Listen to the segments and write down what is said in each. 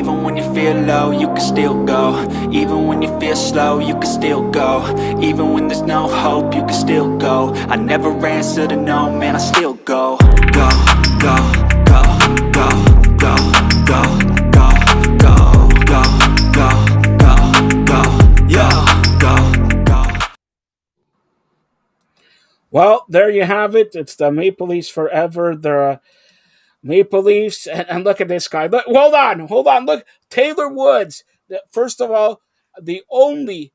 Even when you feel low, you can still go. Even when you feel slow, you can still go. Even when there's no hope, you can still go. I never answer to no, man, I still go. Go, go, go, go, go, go, go, go, go, go, go, go, yo, go, go. Well, there you have it. It's the Maple Leafs forever. They're Maple Leafs, and look at this guy. Look, hold on. Look, Taylor Woods. First of all, the only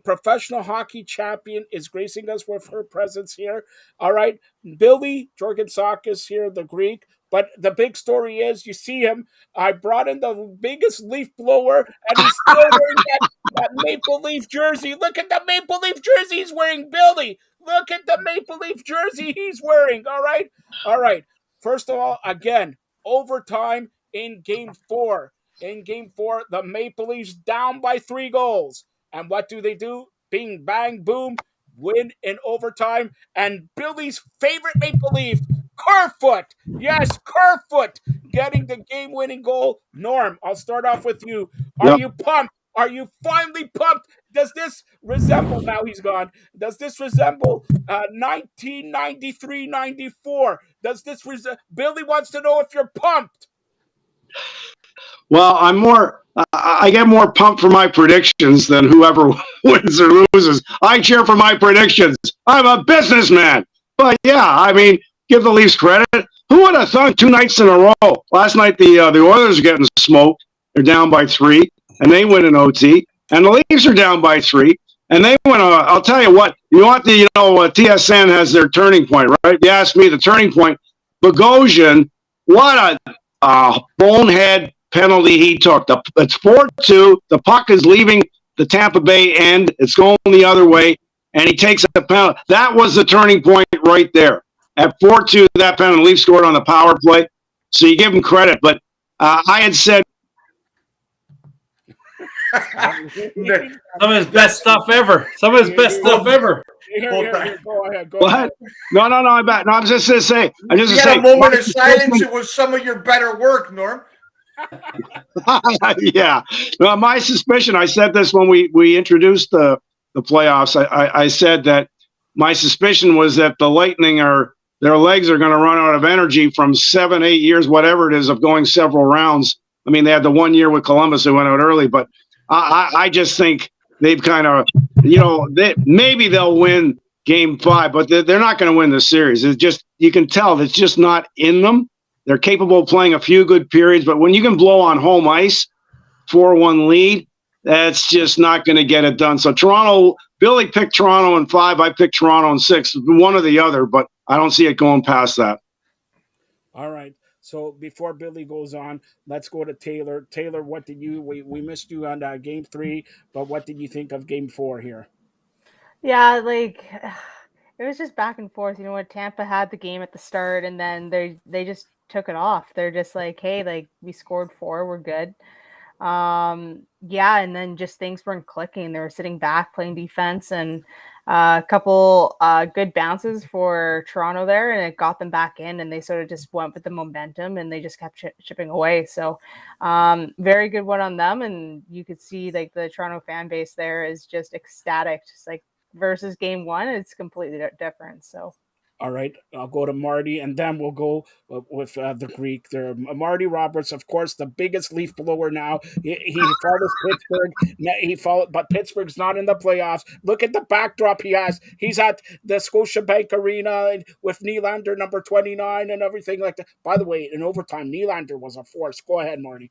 professional hockey champion is gracing us with her presence here. All right, Billy Jorgansakis here, the Greek. But the big story is, you see him. I brought in the biggest leaf blower, and he's still wearing that Maple Leaf jersey. Look at the Maple Leaf jersey he's wearing, Billy. Look at the Maple Leaf jersey he's wearing. All right. First of all, again, overtime in Game 4. In Game 4, the Maple Leafs down by 3 goals. And what do? Bing, bang, boom, win in overtime. And Billy's favorite Maple Leaf, Kerfoot. Yes, Kerfoot getting the game-winning goal. Norm, I'll start off with you. Are you pumped? Are you finally pumped? Does this resemble, now he's gone, does this resemble 1993-94? Does this Billy wants to know if you're pumped. Well, I get more pumped for my predictions than whoever wins or loses. I cheer for my predictions. I'm a businessman. But yeah, I mean, give the Leafs credit. Who would have thought 2 nights in a row? Last night, the Oilers are getting smoked. They're down by 3, and they win in OT. And the Leafs are down by 3, and they win. I'll tell you what. TSN has their turning point, right? You asked me the turning point. Bogosian, what a bonehead penalty he took. It's 4-2. The puck is leaving the Tampa Bay end. It's going the other way, and he takes a penalty. That was the turning point right there. At 4-2, that penalty, Leafs scored on the power play. So you give him credit. But I had said, some of his best stuff ever. Go ahead. What? No, I'm back. No, I'm just going to say. A moment of silence. It was some of your better work, Norm. Yeah. No, my suspicion, I said this when we introduced the playoffs. I said that my suspicion was that the Lightning their legs are going to run out of energy from 7, 8 years, whatever it is, of going several rounds. I mean, they had the 1 year with Columbus who went out early, but I just think they've kind of, maybe they'll win Game 5, but they're not going to win the series. It's just, you can tell it's just not in them. They're capable of playing a few good periods, but when you can blow on home ice, 4-1 lead, that's just not going to get it done. So Toronto, Billy picked Toronto in 5. I picked Toronto in 6, one or the other, but I don't see it going past that. All right. So before Billy goes on, let's go to Taylor. Taylor, what did we missed you on Game 3, but what did you think of Game 4 here? Yeah, it was just back and forth. When Tampa had the game at the start, and then they just took it off. They're just like, hey, we scored 4, we're good. And then just things weren't clicking. They were sitting back playing defense, and a couple good bounces for Toronto there, and it got them back in, and they sort of just went with the momentum, and they just kept chipping away. So very good one on them, and you could see the Toronto fan base there is just ecstatic, just versus Game 1, it's completely different. So. All right, I'll go to Marty, and then we'll go with the Greek. There, Marty Roberts, of course, the biggest leaf blower now. He follows Pittsburgh. But Pittsburgh's not in the playoffs. Look at the backdrop he has. He's at the Scotiabank Arena with Nylander, number 29, and everything like that. By the way, in overtime, Nylander was a force. Go ahead, Marty.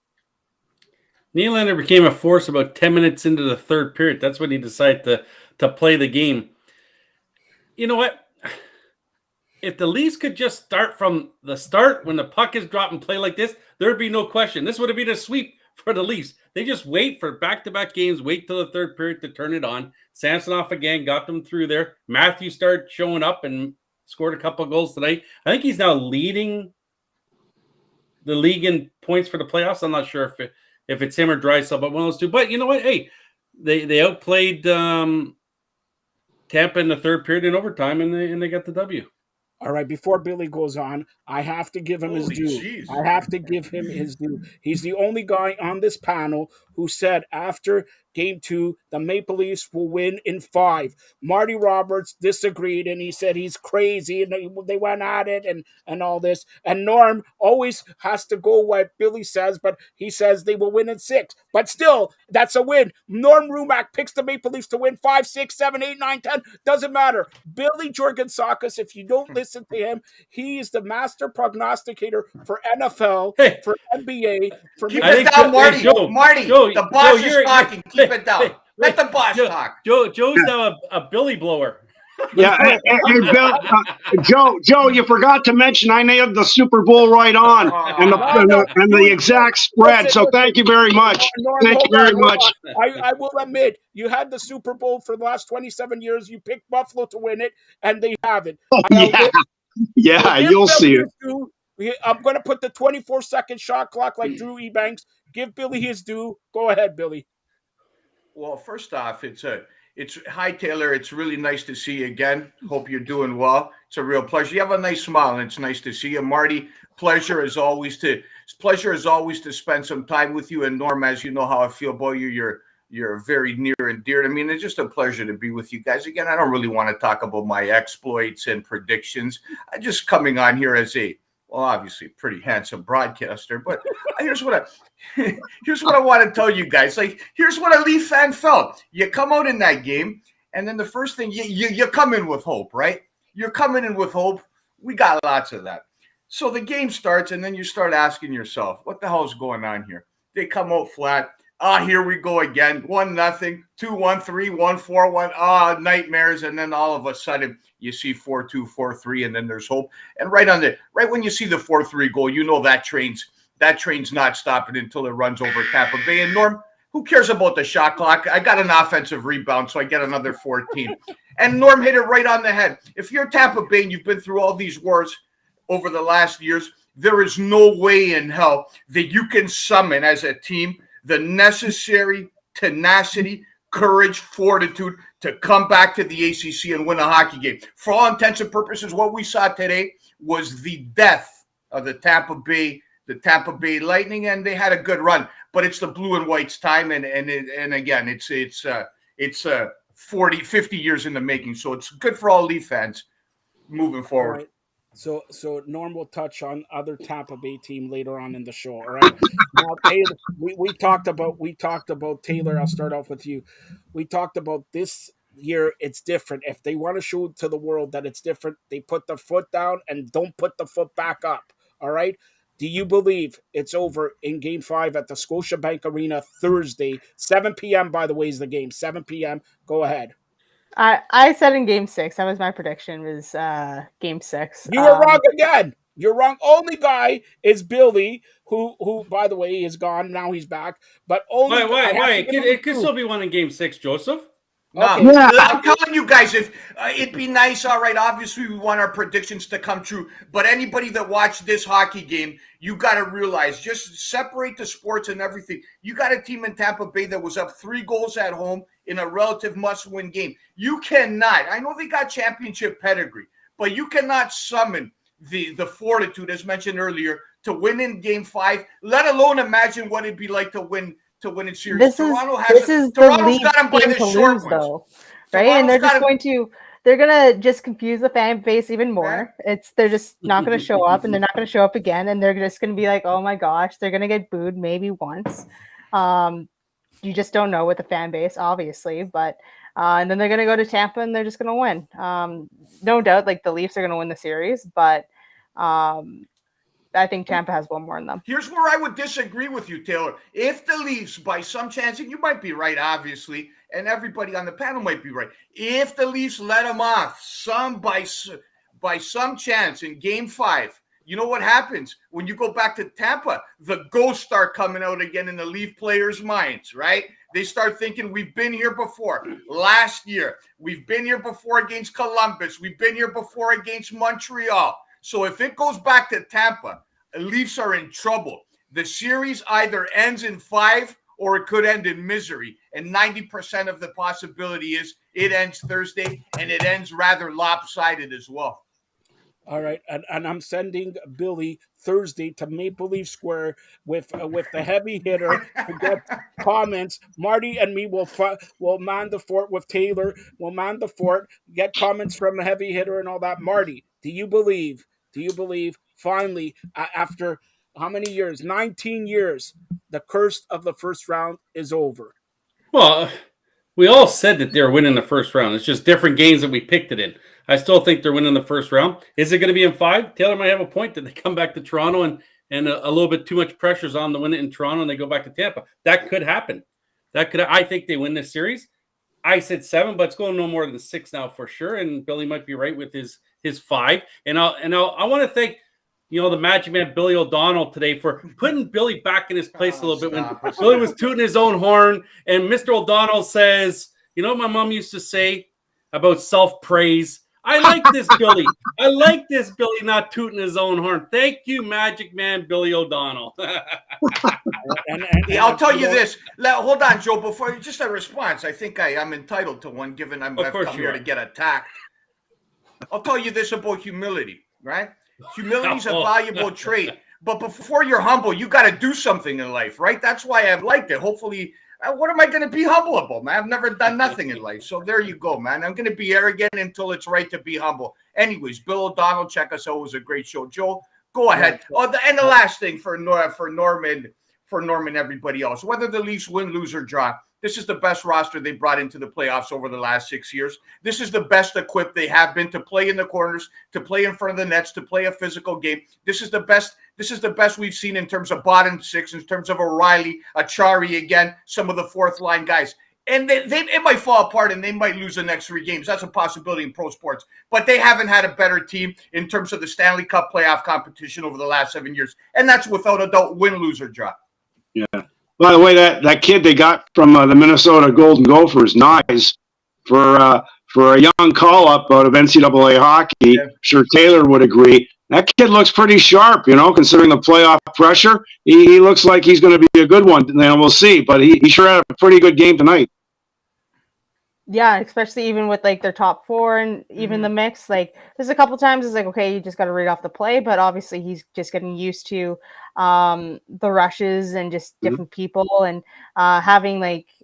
Nylander became a force about 10 minutes into the third period. That's when he decided to play the game. You know what? If the Leafs could just start from the start when the puck is dropped and play like this, there would be no question. This would have been a sweep for the Leafs. They just wait for back-to-back games, wait till the third period to turn it on. Samsonov again got them through there. Matthews started showing up and scored a couple of goals tonight. I think he's now leading the league in points for the playoffs. I'm not sure if it's him or Draisaitl, but one of those two. But you know what? Hey, they outplayed Tampa in the third period in overtime, and they got the W. All right, before Billy goes on, I have to give him his Holy due. jeez. I have to give him his due. He's the only guy on this panel who said after game 2, the Maple Leafs will win in 5. Marty Roberts disagreed, and he said he's crazy, and they went at it and all this. And Norm always has to go what Billy says, but he says they will win in 6. But still, that's a win. Norm Rumack picks the Maple Leafs to win 5, 6, 7, 8, 9, 10. Doesn't matter. Billy Jorgensakas, if you don't listen to him, he is the master prognosticator for NFL, Hey. for NBA, for Keep Major it down, Marty. Joe, Marty, Joe, the boss Joe, is talking. Keep it down. Hey, Let the boss talk. Joe's now a Billy blower. Yeah, hey, Bill, Joe, you forgot to mention I nailed the Super Bowl right on and the exact spread. So thank you very much. Norm, Thank you very much. I will admit, you had the Super Bowl for the last 27 years. You picked Buffalo to win it, and they haven't. Yeah, you'll see it. I'm going to put the 24-second shot clock like Drew Ebanks. Give Billy his due. Go ahead, Billy. Well, first off, it's hi Taylor. It's really nice to see you again. Hope you're doing well. It's a real pleasure. You have a nice smile, and it's nice to see you, Marty. Pleasure as always to spend some time with you. And Norm, as you know how I feel about you, you're very near and dear to me. And it's just a pleasure to be with you guys again. I don't really want to talk about my exploits and predictions. I'm just coming on here as obviously pretty handsome broadcaster, but here's what I want to tell you guys. Like, here's what a Leaf fan felt. You come out in that game, and then the first thing you come in with hope, right? You're coming in with hope. We got lots of that. So the game starts, and then you start asking yourself, what the hell is going on here? They come out flat. Here we go again. 1-0, 2-1, 3-1, 4-1. Nightmares. And then all of a sudden you see 4-2, 4-3, and then there's hope. And right when you see the 4-3 goal, you know that train's not stopping until it runs over Tampa Bay. And Norm, who cares about the shot clock? I got an offensive rebound, so I get another 14. And Norm hit it right on the head. If you're Tampa Bay and you've been through all these wars over the last years, there is no way in hell that you can summon as a team the necessary tenacity, courage, fortitude to come back to the ACC and win a hockey game. For all intents and purposes, what we saw today was the death of the Tampa Bay Lightning, and they had a good run. But it's the blue and white's time, and again, it's 40, 50 years in the making. So it's good for all Leaf fans moving forward. Right. So Norm will touch on other Tampa Bay team later on in the show. All right. Now, Taylor, we talked about Taylor. I'll start off with you. We talked about this year. It's different. If they want to show to the world that it's different, they put the foot down and don't put the foot back up. All right. Do you believe it's over in Game 5 at the Scotiabank Arena Thursday, 7 p.m. By the way, is the game 7 p.m. Go ahead. I said in Game 6. That was my prediction. Was Game 6. You were wrong again. You're wrong. Only guy is Billy, who by the way is gone. Now he's back. But only why? It could still be one in Game 6, Joseph. Okay. Yeah. I'm telling you guys, if it'd be nice, all right, obviously we want our predictions to come true, but anybody that watched this hockey game, you got to realize, just separate the sports and everything. You got a team in Tampa Bay that was up 3 goals at home in a relative must-win game. You cannot, I know they got championship pedigree, but you cannot summon the fortitude, as mentioned earlier, to win in Game 5, let alone imagine what it'd be like to win in series. This is the Leafs game to lose, though, right? And they're gonna just confuse the fan base even more. They're just not gonna show up, and they're not gonna show up again, and they're just gonna be like, oh my gosh, they're gonna get booed maybe once. You just don't know with the fan base, obviously, but and then they're gonna go to Tampa and they're just gonna win. No doubt, like the Leafs are gonna win the series, but I think Tampa has one more in them. Here's where I would disagree with you, Taylor. If the Leafs, by some chance, and you might be right, obviously, and everybody on the panel might be right, if the Leafs let them off by some chance in Game 5, you know what happens? When you go back to Tampa, the ghosts start coming out again in the Leaf players' minds, right? They start thinking, we've been here before. Last year, we've been here before against Columbus. We've been here before against Montreal. So if it goes back to Tampa, the Leafs are in trouble. The series either ends in 5 or it could end in misery. And 90% of the possibility is it ends Thursday, and it ends rather lopsided as well. All right, and I'm sending Billy Thursday to Maple Leaf Square with the heavy hitter to get comments. Marty and me will man the fort with Taylor. We'll man the fort, get comments from the heavy hitter and all that. Marty, do you believe? Do you believe? Finally, after how many years? 19 years. The curse of the first round is over. Well, we all said that they were winning the first round. It's just different games that we picked it in. I still think they're winning the first round. Is it going to be in 5? Taylor might have a point that they come back to Toronto and a little bit too much pressure's on to win it in Toronto and they go back to Tampa. That could happen. I think they win this series. I said 7, but it's going no more than 6 now for sure. And Billy might be right with his 5. And I want to thank the Magic Man Billy O'Donnell today for putting Billy back in his place a little bit when Billy was tooting his own horn. And Mr. O'Donnell says, what my mom used to say about self-praise? I like this, Billy. I like this, Billy, not tooting his own horn. Thank you, Magic Man Billy O'Donnell. I'll tell you this. Hold on, Joe. Before just a response, I think I'm entitled to one, given I've come here to get attacked. I'll tell you this about humility, right? Humility is a valuable trait, but before you're humble, you got to do something in life, right? That's why I've liked it. Hopefully, what am I going to be humble about, man? I've never done nothing in life, so there you go, man. I'm going to be arrogant until it's right to be humble. Anyways, Bill O'Donnell, check us out. It was a great show. Joe, go ahead. And the last thing for Norman, everybody else, whether the Leafs win, lose, or draw, this is the best roster they brought into the playoffs over the last 6 years. This is the best equipped they have been to play in the corners, to play in front of the nets, to play a physical game. This is the best we've seen in terms of bottom 6, in terms of O'Reilly, Achari again, some of the fourth line guys. And it might fall apart and they might lose the next 3 games. That's a possibility in pro sports. But they haven't had a better team in terms of the Stanley Cup playoff competition over the last 7 years. And that's without a doubt win, lose, or draw. Yeah. By the way, that kid they got from the Minnesota Golden Gophers, Nyes, for a young call-up out of NCAA hockey, yeah. Sure Taylor would agree. That kid looks pretty sharp, considering the playoff pressure. He looks like he's going to be a good one. We'll see, but he sure had a pretty good game tonight. Yeah, especially even with their top 4 and even the mix. There's a couple times it's okay, you just got to read off the play, but obviously he's just getting used to the rushes and just different people and having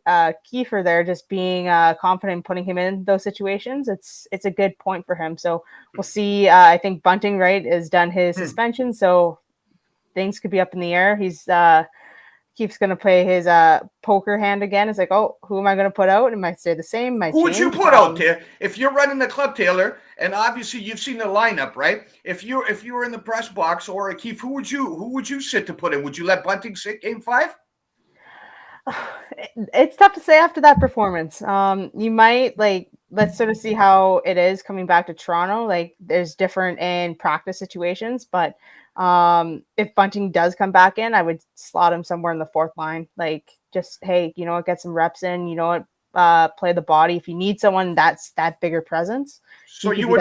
Kiefer there just being confident in putting him in those situations. It's a good point for him. So we'll see. I think Bunting, right, has done his suspension, so things could be up in the air. He's Keeps going to play his poker hand again. It's who am I going to put out? It might stay the same. Who would you put out there if you're running the club, Taylor? And obviously you've seen the lineup, right? If you were in the press box or Keith, who would you sit to put in? Would you let Bunting sit Game 5? It's tough to say after that performance. You might let's sort of see how it is coming back to Toronto. There's different in practice situations, but if Bunting does come back in, I would slot him somewhere in the 4th line. Get some reps in, play the body. If you need someone that's that bigger presence, so you would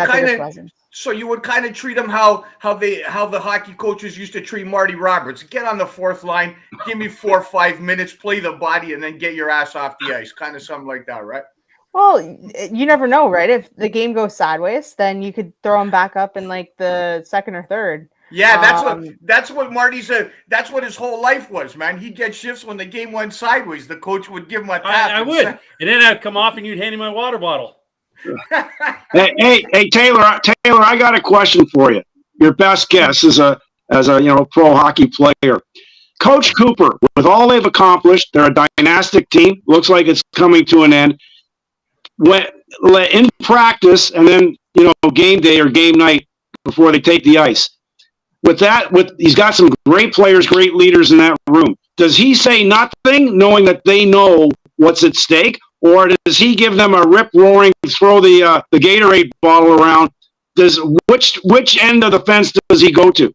kind of treat him how the hockey coaches used to treat Marty Roberts. Get on the 4th line, give me 4 or 5 minutes, play the body, and then get your ass off the ice. Kind of something like that, right? Well, you never know, right? If the game goes sideways, then you could throw him back up in the 2nd or 3rd. Yeah, that's what Marty's that's what his whole life was, man. He'd get shifts when the game went sideways. The coach would give him a tap. I would. And then I'd come off and you'd hand me my water bottle. Hey, Taylor, I got a question for you. Your best guess as a pro hockey player. Coach Cooper, with all they've accomplished, they're a dynastic team. Looks like it's coming to an end. In practice and then, game day or game night before they take the ice. He's got some great players, great leaders in that room. Does he say nothing, knowing that they know what's at stake, or does he give them a rip-roaring, throw the Gatorade bottle around? Which end of the fence does he go to?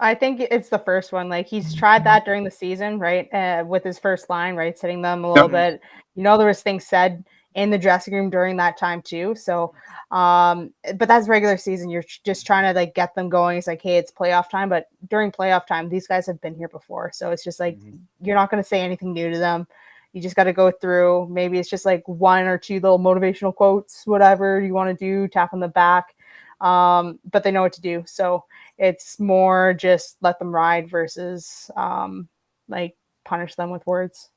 I think it's the first one. He's tried that during the season, right, with his first line, right, sitting them a little bit. There was things said in the dressing room during that time too. So, but that's regular season. You're just trying to get them going. It's hey, it's playoff time. But during playoff time, these guys have been here before. So it's just you're not going to say anything new to them. You just got to go through. Maybe it's just 1 or 2 little motivational quotes, whatever you want to do, tap on the back. but they know what to do. So it's more just let them ride versus like punish them with words.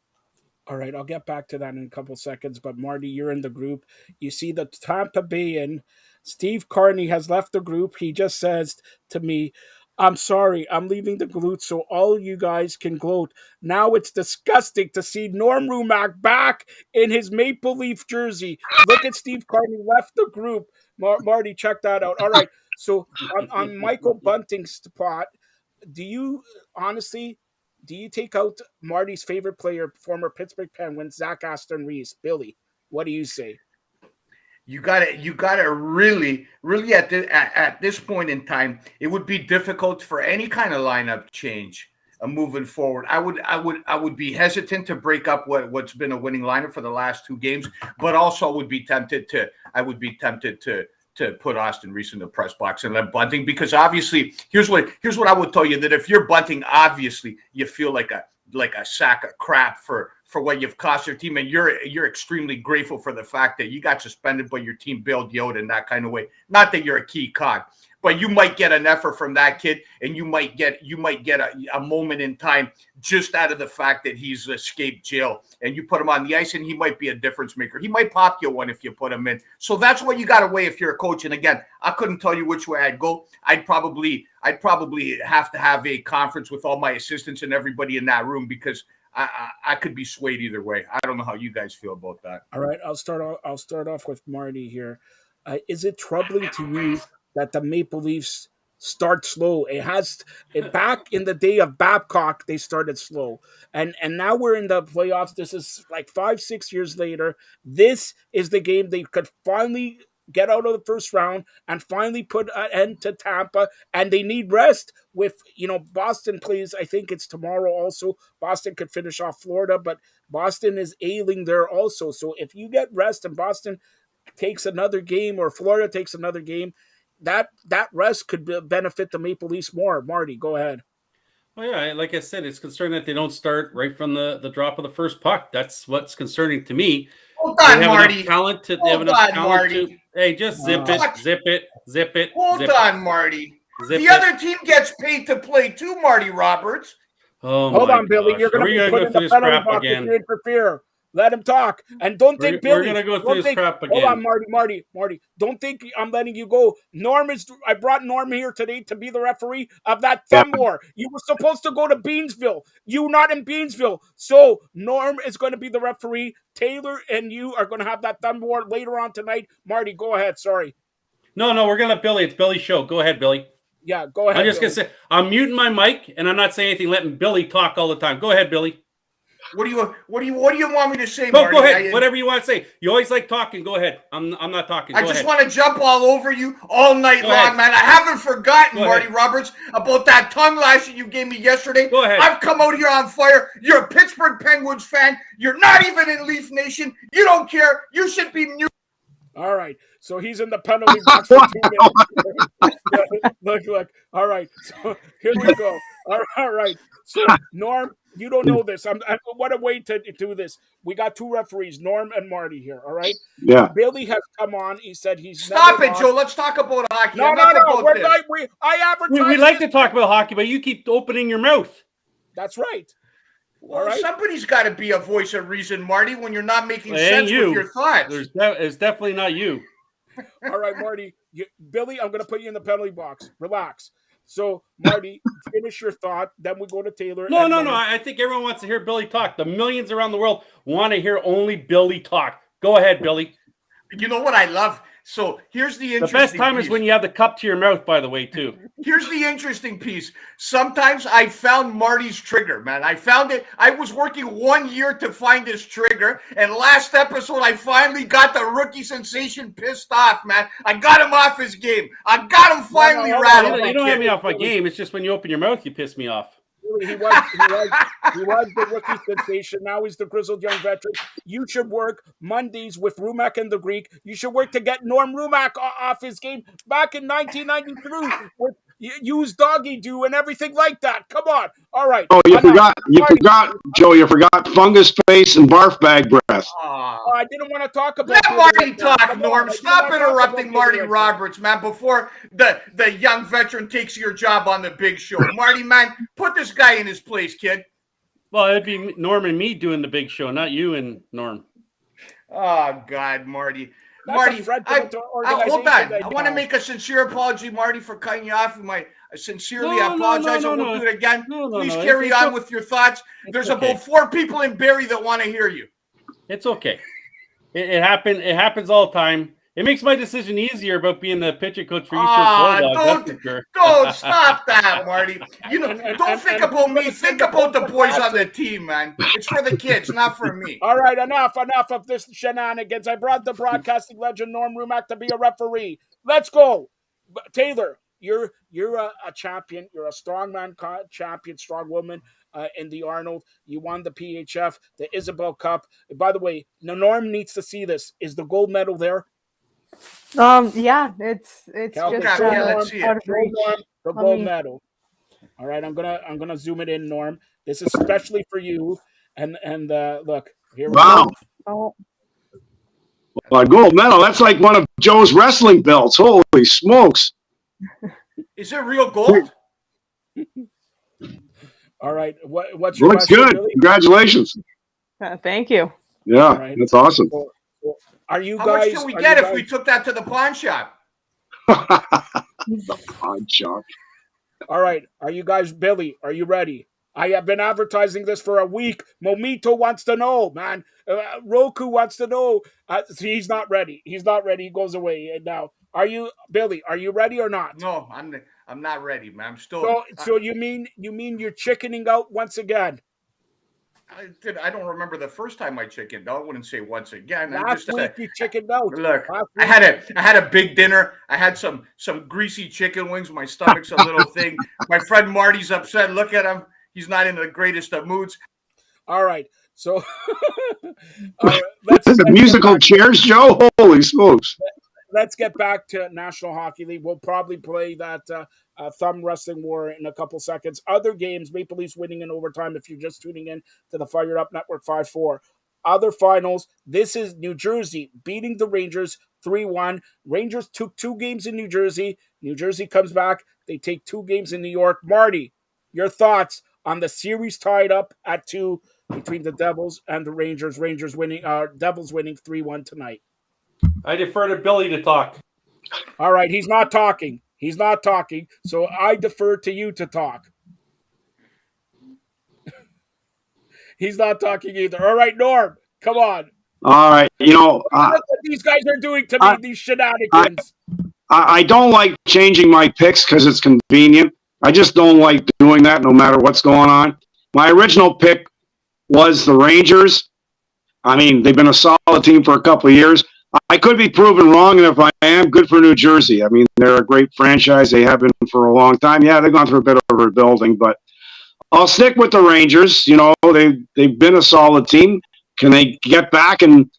All right, I'll get back to that in a couple seconds. But Marty, you're in the group. You see the Tampa Bay and Steve Carney has left the group. He just says to me, "I'm sorry, I'm leaving the group so all you guys can gloat. Now it's disgusting to see Norm Rumack back in his Maple Leaf jersey. Look at Steve Carney left the group." Marty, check that out. All right, so on Michael Bunting's spot, do you honestly? Do you take out Marty's favorite player, former Pittsburgh Penguin, Zach Aston Reese? Billy, what do you say? You gotta really at this point in time, it would be difficult for any kind of lineup change moving forward. I would be hesitant to break up what's been a winning lineup for the last 2 games, but also would be tempted to put Austin Reese in the press box and let Bunting, because obviously here's what I would tell you, that if you're Bunting, obviously you feel like a sack of crap for what you've cost your team, and you're extremely grateful for the fact that you got suspended but your team bailed you out in that kind of way. Not that you're a key cog, but you might get an effort from that kid, and you might get a moment in time just out of the fact that he's escaped jail, and you put him on the ice, and he might be a difference maker. He might pop you one if you put him in. So that's what you got to weigh if you're a coach. And again, I couldn't tell you which way I'd go. I'd probably have to have a conference with all my assistants and everybody in that room, because I could be swayed either way. I don't know how you guys feel about that. All right, I'll start off with Marty here. Is it troubling to you that the Maple Leafs start slow? Back in the day of Babcock, they started slow, and now we're in the playoffs. This is like 5-6 years later. This is the game they could finally get out of the first round and finally put an end to Tampa, and they need rest. With Boston plays, I think it's tomorrow also. Boston could finish off Florida, but Boston is ailing there also. So if you get rest and Boston takes another game, or Florida takes another game, that rest could benefit the Maple Leafs more. Marty, go ahead. Well, yeah, like I said, it's concerning that they don't start right from the drop of the first puck. That's what's concerning to me. Hold on, Marty. Hey, just zip it. Hold on, Marty. The other team gets paid to play too, Marty Roberts. Oh, hold on, Billy. You're going to be put in the penalty box if you interfere. Let him talk. And don't think Billy. We're going to go through this crap again. Hold on, Marty. Don't think I'm letting you go. I brought Norm here today to be the referee of that thumb war. You were supposed to go to Beansville. You're not in Beansville. So Norm is going to be the referee. Taylor and you are going to have that thumb war later on tonight. Marty, go ahead. Sorry. No, we're going to let Billy. It's Billy's show. Go ahead, Billy. Yeah, go ahead. I'm just going to say, I'm muting my mic, and I'm not saying anything, letting Billy talk all the time. Go ahead, Billy. What do you want me to say, Marty? Go ahead. Whatever you want to say. You always like talking. Go ahead. I'm not talking. I just want to jump all over you all night long, man. I haven't forgotten, Marty Roberts, about that tongue lashing you gave me yesterday. Go ahead. I've come out here on fire. You're a Pittsburgh Penguins fan. You're not even in Leaf Nation. You don't care. You should be muted. All right. So he's in the penalty box for 2 minutes. Look. All right. So here we go. All right. So Norm, you don't know this. What a way to do this. We got 2 referees, Norm and Marty here. All right. Yeah. Billy has come on. He said he's Stop it, Joe. Let's talk about hockey. No. I advertise. We like to talk about hockey, but you keep opening your mouth. That's right. Well, somebody's got to be a voice of reason, Marty, when you're not making sense with your thoughts. It's definitely not you. All right, Marty. Billy, I'm going to put you in the penalty box. Relax. So, Marty, finish your thought. Then we go to Taylor. No. I think everyone wants to hear Billy talk. The millions around the world want to hear only Billy talk. Go ahead, Billy. You know what I love? So here's the interesting best time is when you have the cup to your mouth, by the way, too. Here's the interesting piece. Sometimes I found Marty's trigger, man. I found it. I was working 1 year to find this trigger. And last episode, I finally got the rookie sensation pissed off, man. I got him off his game. I got him finally rattled. You don't have me off my game. It's just when you open your mouth, you piss me off. He was the rookie sensation. Now he's the grizzled young veteran. You should work Mondays with Rumack and the Greek. You should work to get Norm Rumack off his game back in 1993. use doggy do and everything like that. Come on. All right. Oh, you enough. forgot, Joe. You forgot fungus face and barf bag breath. Oh, I didn't want to talk about. Let Marty right now. talk, Come Norm. on, I Stop didn't wanna talk interrupting about Marty right now. Roberts, man, before the young veteran takes your job on the big show. Marty, man, put this guy in his place, kid. Well, it'd be Norm and me doing the big show, not you and Norm. Oh, God, Marty. That's Marty, a threat to the hold organization on. right I want to now. make a sincere apology, Marty, for cutting you off. I sincerely No, apologize. no, I won't do it again. No, Please no. carry It's on okay. with your thoughts. There's okay. about 4 people in Barrie that want to hear you. It's okay. It happens all the time. It makes my decision easier about being the pitching coach for Eastern Bulldogs. Don't stop that, Marty. Don't think about me. Think about the boys on the team, man. It's for the kids, not for me. All right, enough of this shenanigans. I brought the broadcasting legend Norm Rumack to be a referee. Let's go, Taylor. You're a champion. You're a strongman champion, strong woman in the Arnold. You won the PHF, the Isabel Cup. By the way, Norm needs to see this. Is the gold medal there? Yeah, it's Calvin, just let's see it. out of reach. The gold medal. All right, I'm gonna zoom it in, Norm. This is especially for you. And look here. Wow. Oh, Well, a gold medal. That's like one of Joe's wrestling belts. Holy smokes. Is it real gold? All right. What's your Looks question, good. Billy? Congratulations. thank you. Yeah, Right. that's awesome. Are you How guys? much can we get if we took that to the pawn shop? The pawn shop. All right. Are you guys, Billy? Are you ready? I have been advertising this for a week. Mometu wants to know, man. Roku wants to know. He's not ready. He's not ready. He goes away. And now, are you, Billy? Are you ready or not? No, I'm not ready, man. I'm still. So you mean you're chickening out once again? I don't remember the first time I chickened out. I wouldn't say once again. Last week you chickened out. Look, I had a big dinner. I had some greasy chicken wings. My stomach's a little thing. My friend Marty's upset. Look at him. He's not in the greatest of moods. All right. So Let's musical chairs, Joe. Holy smokes. Let's get back to National Hockey League. We'll probably play that thumb wrestling war in a couple seconds. Other games, Maple Leafs winning in overtime if you're just tuning in to the Fired Up Network 5-4. Other finals, this is New Jersey beating the Rangers 3-1. Rangers took 2 games in New Jersey. New Jersey comes back. They take 2 games in New York. Marty, your thoughts on the series tied up at 2 between the Devils and the Rangers. Devils winning 3-1 tonight. I defer to Billy to talk. All right, he's not talking. So I defer to you to talk. He's not talking either. All right, Norm, come on. All right. Look what these guys are doing to me, these shenanigans. I don't like changing my picks because it's convenient. I just don't like doing that no matter what's going on. My original pick was the Rangers. I mean, they've been a solid team for a couple of years. I could be proven wrong, and if I am, good for New Jersey. I mean, they're a great franchise. They have been for a long time. Yeah, they've gone through a bit of rebuilding, but I'll stick with the Rangers. You know, they've been a solid team. Can they get back? And,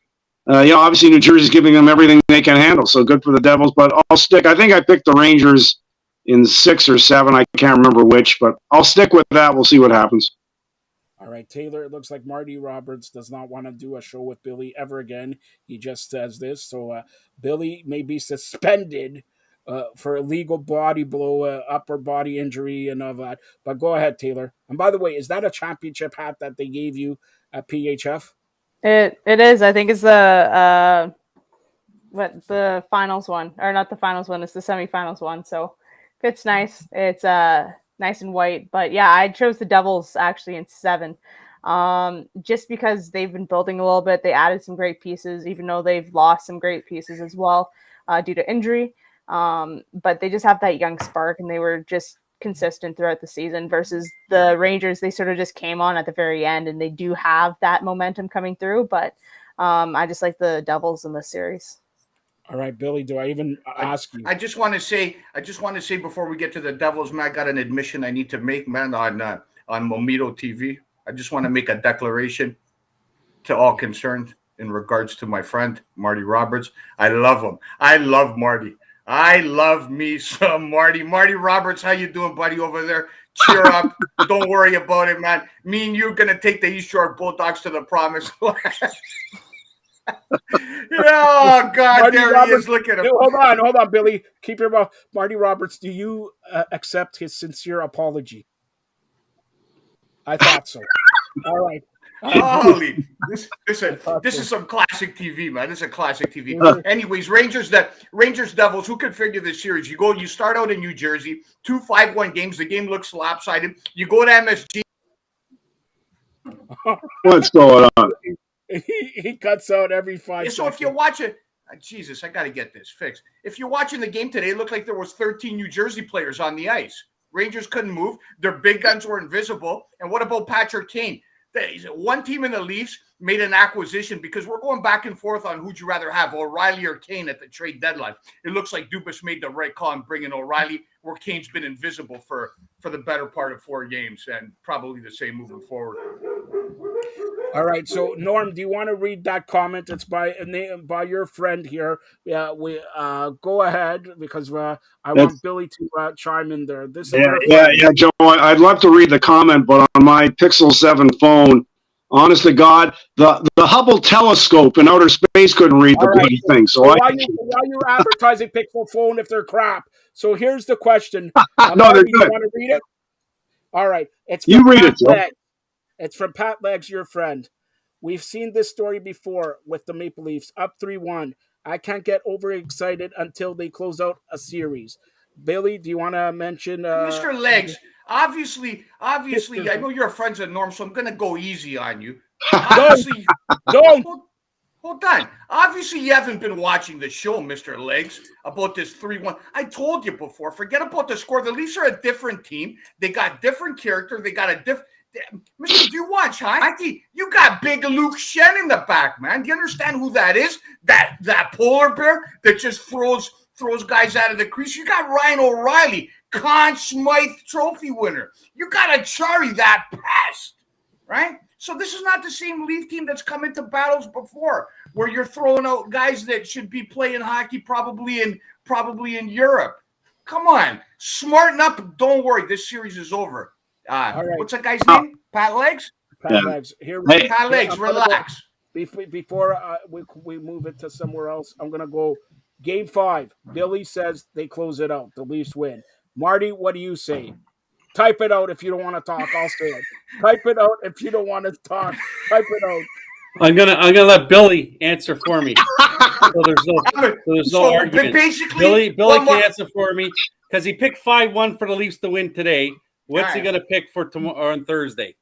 obviously New Jersey's giving them everything they can handle, so good for the Devils. But I'll stick. I think I picked the Rangers in 6 or 7. I can't remember which, but I'll stick with that. We'll see what happens. All right, Taylor, it looks like Marty Roberts does not want to do a show with Billy ever again. He just says this. So Billy may be suspended for illegal body blow, upper body injury, and all that. But go ahead, Taylor. And by the way, is that a championship hat that they gave you at PHF? It is. I think it's the finals one, or not the finals one. It's the semifinals one. So fits nice. It's nice and white. But yeah, I chose the Devils actually in 7. Just because they've been building a little bit. They added some great pieces, even though they've lost some great pieces as well due to injury. But they just have that young spark, and they were just consistent throughout the season versus the Rangers. They sort of just came on at the very end, and they do have that momentum coming through. But I just like the Devils in this series. All right, Billy, do I even ask you? I just want to say before we get to the Devils, man, I got an admission I need to make, man, on Mometu TV. I just want to make a declaration to all concerned in regards to my friend, Marty Roberts. I love him. I love Marty. I love me some Marty. Marty Roberts, how you doing, buddy, over there? Cheer up. Don't worry about it, man. Me and you are going to take the East York Bulldogs to the promised land. Oh, God, Marty there Roberts, he is. Look at him. Hold on, Billy. Keep your mouth. Marty Roberts, do you accept his sincere apology? I thought so. All right. Holy, this is some classic TV, man. This is a classic TV. Anyways, Rangers Devils. Who could figure this series? You start out in New Jersey, 2 5-1 games. The game looks lopsided. You go to MSG. What's going on? He cuts out every 5 seconds. So if you watch it, Jesus, I got to get this fixed. If you're watching the game today, it looked like there was 13 New Jersey players on the ice. Rangers couldn't move. Their big guns were invisible. And what about Patrick Kane? One team in the Leafs made an acquisition because we're going back and forth on who'd you rather have, O'Reilly or Kane at the trade deadline. It looks like Dubas made the right call in bringing O'Reilly, where Kane's been invisible for the better part of 4 games, and probably the same moving forward. All right, so Norm, do you want to read that comment? It's by your friend here. Yeah, we go ahead because I want Billy to chime in there. This is Joe. I'd love to read the comment, but on my Pixel 7 phone, honest to God, the Hubble telescope in outer space couldn't read the bloody thing. So why you advertising Pixel phone if they're crap? So here's the question. No, they're good. You want to read it? All right, you read it, Joe. It's from Pat Leggs, your friend. We've seen this story before with the Maple Leafs, up 3-1. I can't get overexcited until they close out a series. Billy, do you want to mention... Mr. Leggs, obviously, I know you're friends of Norm, so I'm going to go easy on you. Obviously, Don't! Hold on. Obviously, you haven't been watching the show, Mr. Leggs, about this 3-1. I told you before, forget about the score. The Leafs are a different team. They got different character. They got a different... Mr. Do you watch hockey? You got big Luke Shen in the back, man. Do you understand who that is? That polar bear that just throws guys out of the crease. You got Ryan O'Reilly, Conn Smythe Trophy winner. You got a Chari that passed, right? So this is not the same Leaf team that's come into battles before, where you're throwing out guys that should be playing hockey probably in Europe. Come on, smarten up. Don't worry, this series is over. Right. What's that guy's name? Pat Leggs? Pat Leggs. Pat Leggs, relax. Before we move it to somewhere else, I'm going to go Game 5. Billy says they close it out. The Leafs win. Marty, what do you say? Type it out if you don't want to talk. I'll say it. Type it out if you don't want to talk. Type it out. I'm gonna let Billy answer for me. So there's no argument. Basically, Billy can answer for me because he picked 5-1 for the Leafs to win today. What's he going to pick for tomorrow on Thursday?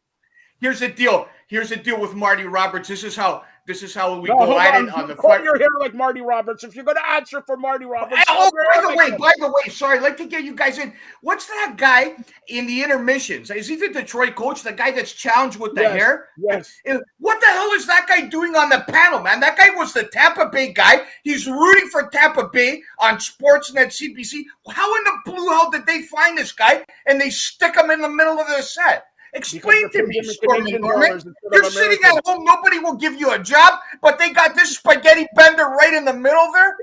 Here's the deal. With Marty Roberts. This is how we go at it on the front. Your hair like Marty Roberts. If you're going to answer for Marty Roberts. By the way, sorry, I'd like to get you guys in. What's that guy in the intermissions? Is he the Detroit coach? The guy that's challenged with the hair? Yes. What the hell is that guy doing on the panel, man? That guy was the Tampa Bay guy. He's rooting for Tampa Bay on Sportsnet CBC. How in the blue hell did they find this guy and they stick him in the middle of the set? Explain to me, Stormy Norman. You're sitting at home. Nobody will give you a job, but they got this spaghetti bender right in the middle there.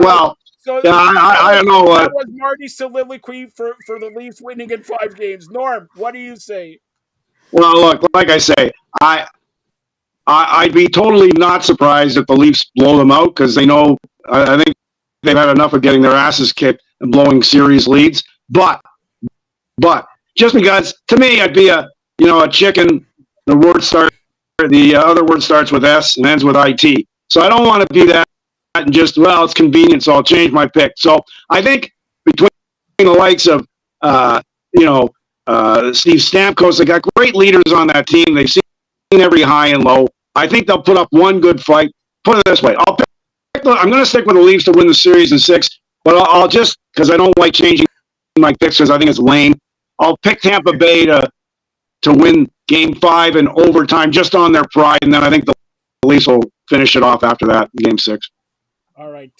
Well, I don't know what. That was Marty's soliloquy for the Leafs winning in 5 games. Norm, what do you say? Well, look, like I say, I'd be totally not surprised if the Leafs blow them out because they know I think they've had enough of getting their asses kicked and blowing series leads. But just because, to me, I'd be a chicken. The other word starts with S and ends with IT. So I don't want to be that and just, it's convenient, so I'll change my pick. So I think between the likes of, Steve Stamkos, they got great leaders on that team. They've seen every high and low. I think they'll put up one good fight. Put it this way, I'm going to stick with the Leafs to win the series in 6, but I'll just, because I don't like changing my picks because I think it's lame. I'll pick Tampa Bay to win Game 5 in overtime just on their pride, and then I think the Leafs will finish it off after that in Game 6. All right,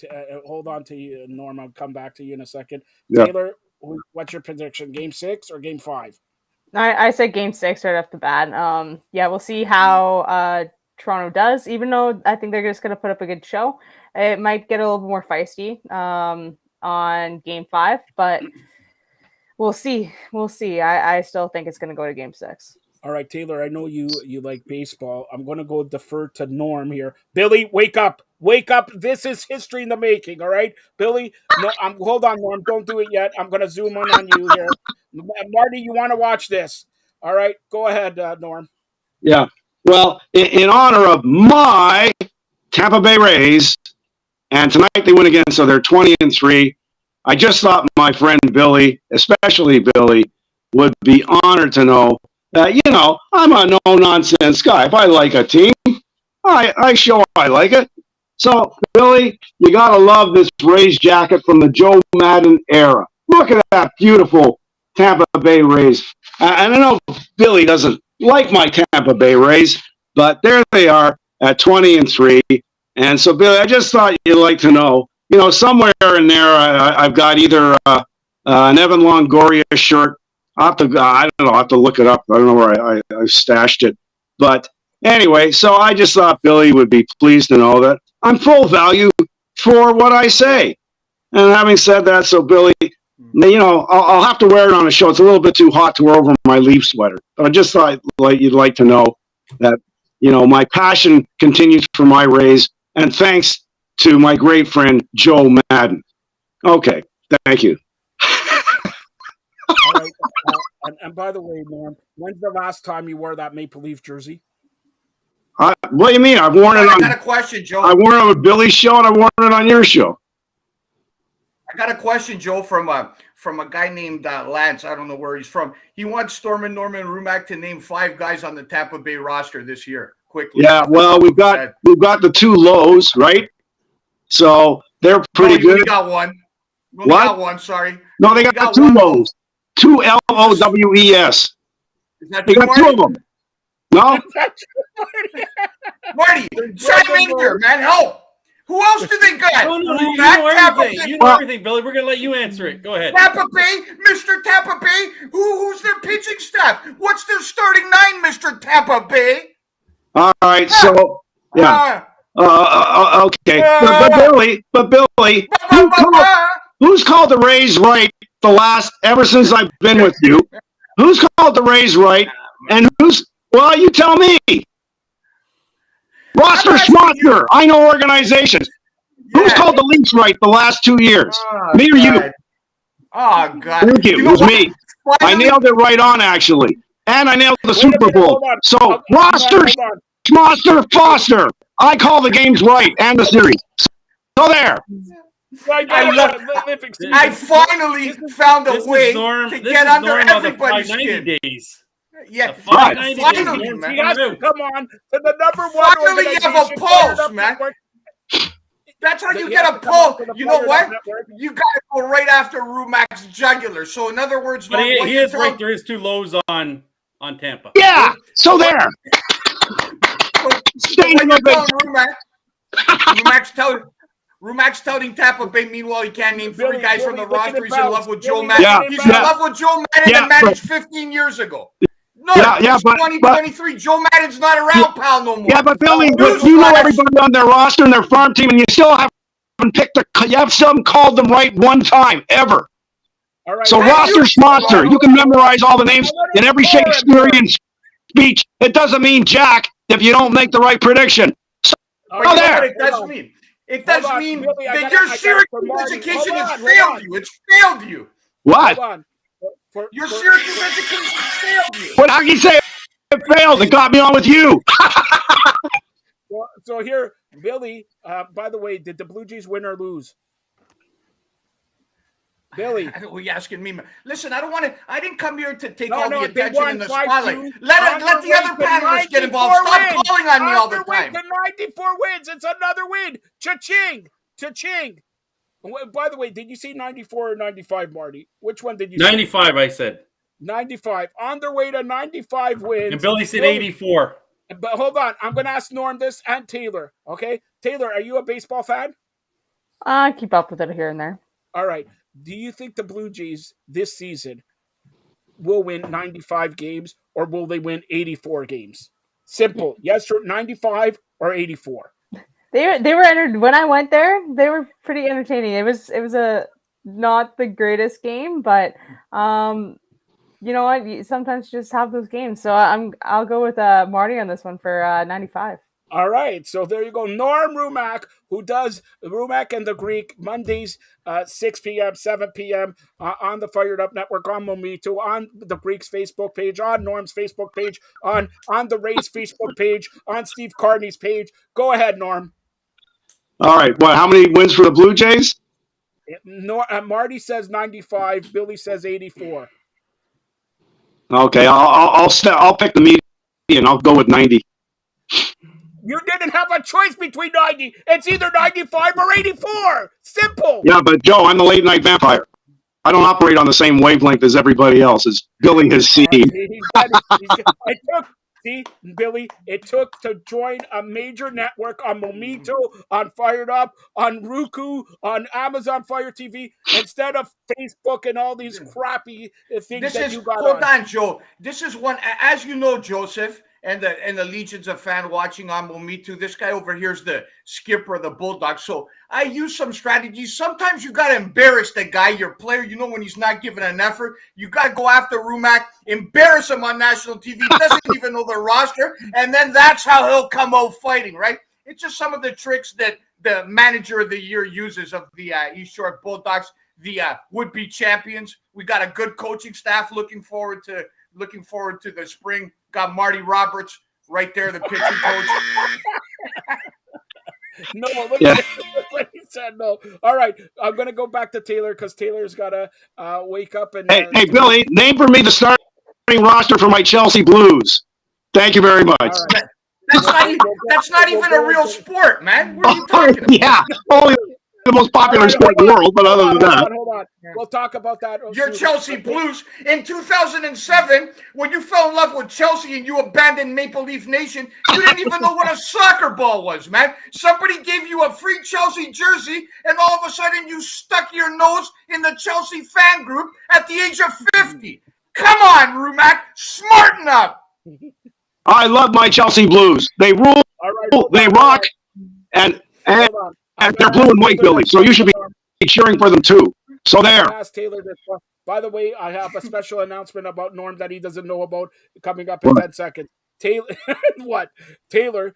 hold on to you, Norm. I'll come back to you in a second. Yeah. Taylor, what's your prediction? Game 6 or Game 5? I said Game 6 right off the bat. We'll see how Toronto does, even though I think they're just going to put up a good show. It might get a little bit more feisty on Game 5, but we'll see. We'll see. I still think it's going to go to Game 6. All right, Taylor, I know you like baseball. I'm going to go defer to Norm here. Billy, wake up. Wake up. This is history in the making, all right? Billy, no, hold on, Norm. Don't do it yet. I'm going to zoom in on you here. Marty, you want to watch this? All right, go ahead, Norm. Yeah. Well, in honor of my Tampa Bay Rays, and tonight they win again, so they're 20-3. I just thought my friend Billy, especially Billy, would be honored to know that, I'm a no-nonsense guy. If I like a team, I show I like it. So, Billy, you got to love this Rays jacket from the Joe Madden era. Look at that beautiful Tampa Bay Rays. And I know Billy doesn't like my Tampa Bay Rays, but there they are at 20-3. And so, Billy, I just thought you'd like to know, somewhere in there, I've got either an Evan Longoria shirt. I don't know. I have to look it up. I don't know where I stashed it. But anyway, so I just thought Billy would be pleased to know that I'm full value for what I say. And having said that, so Billy, I'll have to wear it on a show. It's a little bit too hot to wear over my Leaf sweater. But I just thought you'd like to know that, my passion continues for my Rays. And thanks to my great friend, Joe Madden. Okay, thank you. All right. And by the way, Norm, when's the last time you wore that Maple Leaf jersey? What do you mean? I've worn it on. I got a question, Joe. I wore it on Billy's show, and I wore it on your show. I got a question, Joe, from a guy named Lance. I don't know where he's from. He wants Norman Rumack to name 5 guys on the Tampa Bay roster this year. Quickly. Yeah, well, we've got the 2 lows, right? So they're pretty good. We got one. We What? got one. Sorry. No, they got 2 lows. 2 LOWES. Is that They got 2 of them. No? Marty, chime in here, man. Help. Who else do they got? No, you know everything. You know everything, Billy. We're going to let you answer it. Go ahead. Tampa Bay, Mr. Tampa Bay. Who's their pitching staff? What's their starting 9, Mr. Tampa Bay? All right, so yeah. Okay. But Billy, who's called the Rays right ever since I've been with you? Who's called the Rays right? And you tell me. Roster sponsor. I know organizations. Yeah. Who's called the Leafs right the last 2 years? Me or you? Oh, God. Thank you. It was me. I nailed it right on, actually. And I nailed the Super Bowl. So, roster sponsor Foster. I call the games right and the series. So there. I finally found a way to get under everybody's skin. Yeah, finally, man. Come on to the number one. Finally, you have a pulse, man. That's how you get a pulse. You know what? You got to go right after Rumack's jugular. So, in other words, but he is right. There is 2 lows on Tampa. Yeah. So there. Rumack's touting Tampa Bay. Meanwhile, he can't name 3 guys from the roster. He's in love with Joe Madden. Yeah, He's in love with Joe Madden and managed 15 years ago. No, it's 2023. Joe Madden's not around, pal, no more. Yeah, but Billy, you know everybody on their roster and their farm team, and you still haven't called them right one time, ever. All right, so roster sponsor, you can memorize all the names in every Shakespearean speech. It doesn't mean jack if you don't make the right prediction. So there. It does mean. It does mean that your serious education has failed you. It's failed you. What? Your Syracuse education failed you. What? How can you say it failed? It got me on with you. So here, Billy, by the way, did the Blue Jays win or lose? Billy. What are you asking me? Listen, I didn't come here to take all the attention in the spotlight. Let the other panelists get involved. Stop calling on me all the time. The 94 wins. It's another win. Cha-ching. Cha-ching. By the way, did you say 94 or 95, Marty? Which one did you say? 95, I said. 95. On their way to 95 wins. And Billy said 84. But hold on. I'm going to ask Norm this and Taylor. Okay? Taylor, are you a baseball fan? I keep up with it here and there. All right. Do you think the Blue Jays this season will win 95 games or will they win 84 games? Simple. Yes or 95 or 84. They were entered when I went there. They were pretty entertaining. It was a not the greatest game, but you know what? You sometimes just have those games. So I'll go with Marty on this one for 95. All right, so there you go. Norm Rumack, who does Rumack and the Greek Mondays, 6 p.m., 7 p.m. On the Fired Up Network, on Mometu, on the Greek's Facebook page, on Norm's Facebook page, on the Ray's Facebook page, on Steve Carney's page. Go ahead, Norm. All right. What? How many wins for the Blue Jays? Marty says 95. Billy says 84. Okay, I'll pick the median. I'll go with 90. You didn't have a choice between 90. It's either 95 or 84. Simple. Yeah, but Joe, I'm the late night vampire. I don't operate on the same wavelength as everybody else, as Billy has seen. See, Billy, it took to join a major network on Mometu, on Fired Up, on Roku, on Amazon Fire TV, instead of Facebook and all these crappy things you got hold on, Joe. This is one, as you know, Joseph, and the legions of fan watching on Mometu. This guy over here is the skipper of the Bulldogs. So I use some strategies. Sometimes you got to embarrass the guy, your player. You know, when he's not giving an effort, you got to go after Rumack, embarrass him on national TV. He doesn't even know the roster. And then that's how he'll come out fighting, right? It's just some of the tricks that the manager of the year uses of the East Shore Bulldogs, the would-be champions. We got a good coaching staff looking forward to the spring. Got Marty Roberts right there, the pitching coach. No, look at what he said. No. All right, I'm going to go back to Taylor because Taylor's got to wake up and. Hey, Billy, name for me the starting roster for my Chelsea Blues. Thank you very much. Right. That's not even a real sport, man. What are you talking about? Yeah, only the most popular sport in the world, but other than that. Hold on. We'll talk about that. Your Chelsea Blues. In 2007, when you fell in love with Chelsea and you abandoned Maple Leaf Nation, you didn't even know what a soccer ball was, man. Somebody gave you a free Chelsea jersey, and all of a sudden you stuck your nose in the Chelsea fan group at the age of 50. Come on, Rumack. Smarten up. I love my Chelsea Blues. They rule, they rock, and they're blue and white, Billy. So you should be cheering for them too. So there. Ask Taylor this one. By the way, I have a special announcement about Norm that he doesn't know about coming up in 10 seconds. Taylor, what? Taylor,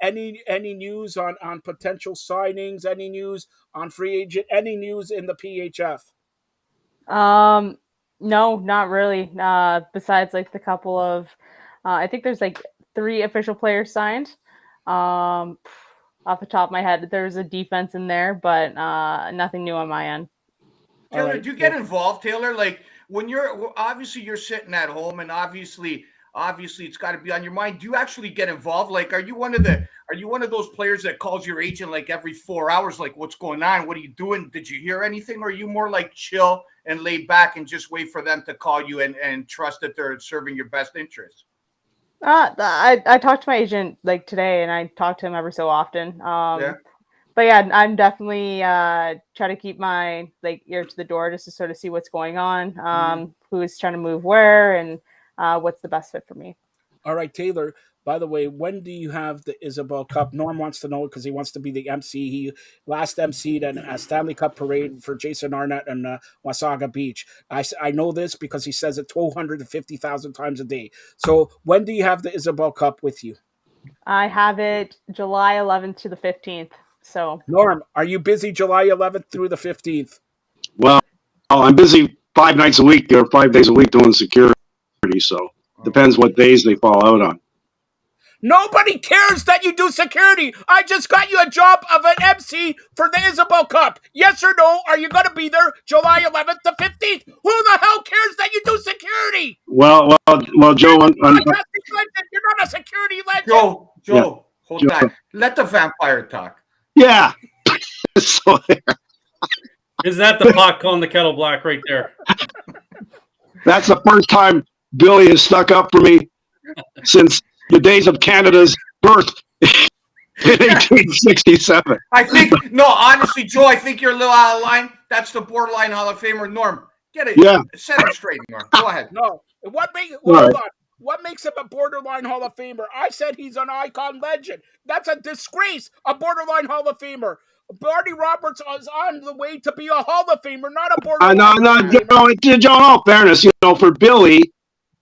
any news on potential signings? Any news on free agent? Any news in the PHF? No, not really. Besides like the couple of, I think there's like 3 official players signed. Off the top of my head, there's a defense in there, but nothing new on my end. Taylor, do you get involved, Taylor? Like when you're sitting at home, and obviously it's got to be on your mind. Do you actually get involved? Like, are you one of those players that calls your agent like every 4 hours, like what's going on? What are you doing? Did you hear anything? Or are you more like chill and laid back and just wait for them to call you and trust that they're serving your best interests? I talked to my agent like today, and I talk to him every so often. Yeah. But yeah, I'm definitely try to keep my ear to the door just to sort of see what's going on, who's trying to move where, and what's the best fit for me. All right, Taylor. By the way, when do you have the Isabel Cup? Norm wants to know because he wants to be the MC. He last MC'd a Stanley Cup parade for Jason Arnott and Wasaga Beach. I know this because he says it 250,000 times a day. So when do you have the Isabel Cup with you? I have it July 11th to the 15th. So Norm, are you busy July 11th through the 15th? Well, I'm busy 5 nights a week or 5 days a week doing security, so depends what days they fall out on. Nobody cares that you do security. I just got you a job of an MC for the Isabel Cup. Yes or no? Are you going to be there July 11th to 15th? Who the hell cares that you do security? Well, Joe. You're not a security legend. Joe, Yeah. Hold on. Let the vampire talk. Yeah. So, Is that the pot calling the kettle black right there? that's the first time Billy has stuck up for me since the days of Canada's birth in 1867. Honestly, Joe, I think you're a little out of line. That's the borderline Hall of Famer. Norm, get it. Yeah. Set him straight, Norm. Go ahead. No. Hold on. What makes him a borderline Hall of Famer? I said he's an icon legend. That's a disgrace, a borderline Hall of Famer. Marty Roberts is on the way to be a Hall of Famer, not a borderline No, Hall of Famer. Joe, in all fairness, for Billy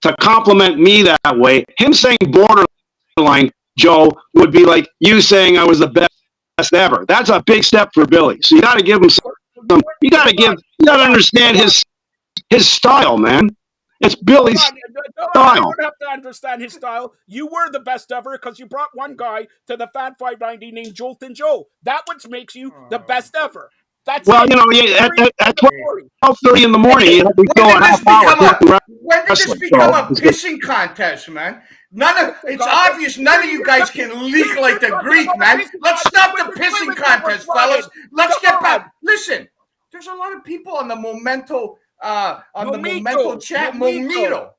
to compliment me that way, him saying borderline, Joe, would be like you saying I was the best ever. That's a big step for Billy. So you got to give him some. You got to understand his style, man. It's Billy's style. I don't have to understand his style. You were the best ever because you brought one guy to the Fan 590 named Jolton Joe. That what makes you the best ever. That's well, it. at 12:30 in the morning, when did this become a pissing contest, man? It's obvious none of you guys can leak like the Greek, man. Let's stop the pissing contest, fellas. Let's get back. Listen, there's a lot of people on the Mometu chat. Mometu.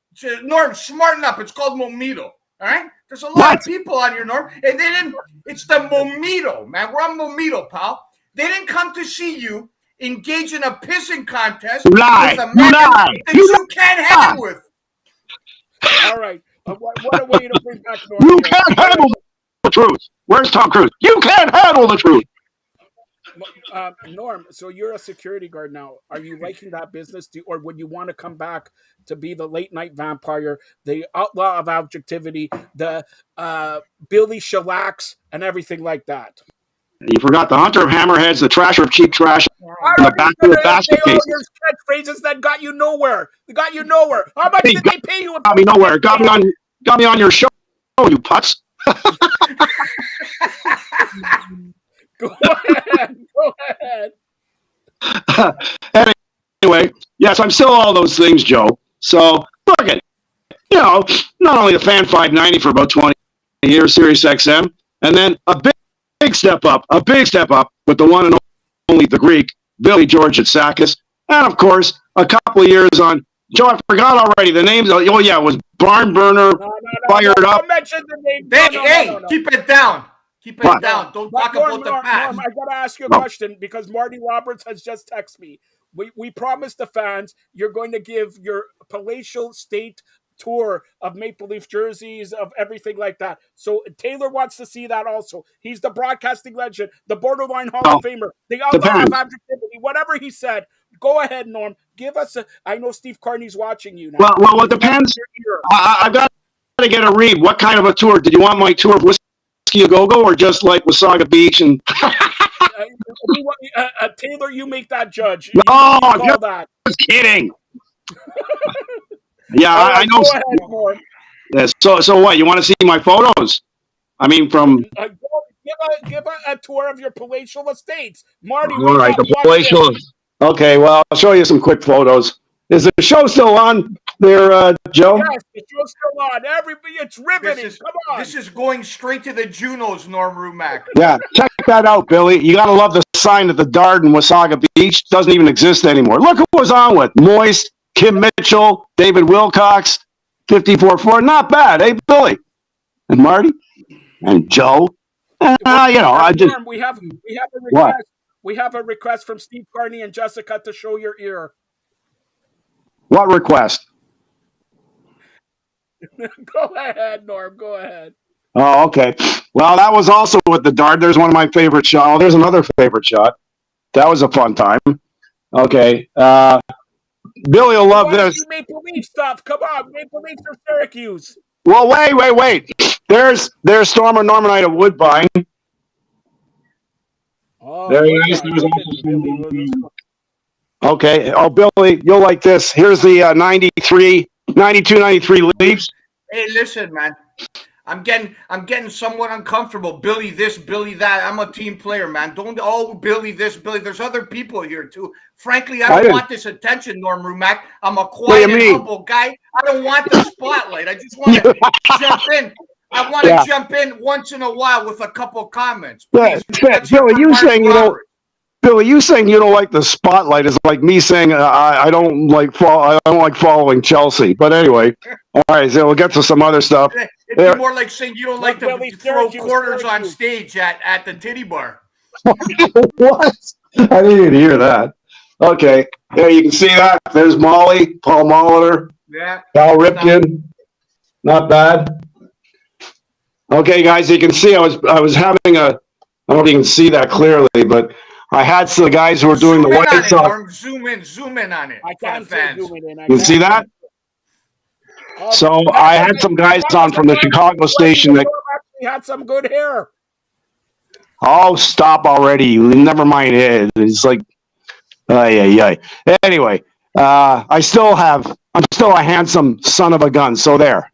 Norm, smarten up. It's called Mometu. All right? There's a lot of people on your Norm, and they didn't. It's the Mometu, man. We're on Mometu, pal. They didn't come to see you engage in a pissing contest with a man that you can't hang with. All right. What a way to bring back Norm. You can't handle the truth. Where's Tom Cruise? You can't handle the truth. Norm, so you're a security guard now. Are you liking that business? Or would you want to come back to be the late night vampire, the outlaw of objectivity, the Billy Shellacs, and everything like that? You forgot the hunter of hammerheads, the trasher of cheap trash, and the back of the basket cases. Your catchphrases that got you nowhere. They got you nowhere. How much did they pay you? Got me nowhere. Got me on your show, you putz. Go ahead. Anyway, yes, I'm still all those things, Joe. So, look it. Not only the Fan 590 for about 20 years, Sirius XM, and then a big step up with the one and only the Greek, Billy George at Sakis, and of course, a couple of years on, Joe, I forgot already the names. Oh, yeah, it was Barn Burner, Fired Up. Don't mention the name. Hey, keep it down. Keep it down. Don't talk about the past. I got to ask you a question because Marty Roberts has just texted me. We promised the fans you're going to give your palatial state tour of Maple Leaf jerseys, of everything like that. So Taylor wants to see that also. He's the broadcasting legend, the borderline Hall of Famer, the outlaw of objectivity, whatever he said. Go ahead, Norm. Give us I know Steve Carney's watching you now. Well, it depends. I've got to get a read. What kind of a tour? Did you want my tour of Whiskey A Go-Go or just like Wasaga Beach? And Taylor, you make that judge. No, I'm just kidding. Yeah, right, I know. Go ahead, yes. So what? You want to see my photos? I mean, from give a tour of your palatial estates, Marty. All right, the palatial. Okay, well, I'll show you some quick photos. Is the show still on there, Joe? Yes, the show's still on. Everybody, it's riveting. Come on. This is going straight to the Junos, Norm Rumack. Yeah, check that out, Billy. You got to love the sign at the Dard in Wasaga Beach. Doesn't even exist anymore. Look who was on with Moist, Kim Mitchell, David Wilcox, 54-4. Not bad, eh, Billy? And Marty? And Joe? I just... We have a request. What? We have a request from Steve Carney and Jessica to show your ear. What request? Go ahead, Norm. Go ahead. Oh, okay. Well, that was also with the Dart. There's one of my favorite shots. Oh, there's another favorite shot. That was a fun time. Okay. Billy will love this. Maple Leaf stuff. Come on, Maple Leafs or Syracuse. Well, wait. There's Stormer Normanite of Woodbine. Oh, very nice. Okay. Oh, Billy, you'll like this. Here's the 92, 93 Leafs. Hey, listen, man. I'm getting somewhat uncomfortable. Billy this, Billy that. I'm a team player, man. Don't Billy this, Billy. There's other people here too. Frankly, I don't want this attention, Norm Rumack. I'm a quiet and humble guy. I don't want the spotlight. I just want to jump in. I want to jump in once in a while with a couple comments. Please. Billy, you saying you don't like the spotlight is like me saying I don't like following Chelsea. But anyway, all right, so we'll get to some other stuff. It'd be more like saying you don't like to throw quarters on stage at the titty bar. What? I didn't even hear that. Okay, there you can see that. There's Molly, Paul Molitor, Cal Ripken. Not bad. Okay, guys, you can see I was having a. I don't know if you can see that clearly, but I had some guys who were doing the Zoom in White on it, Sox. Norm. Zoom in on it I for the can't see fans. zooming in. You see that? So I had some guys on from the Chicago station that. Actually had some good hair. Oh, stop already! Never mind it. It's like, yeah. Anyway, I'm still a handsome son of a gun. So there.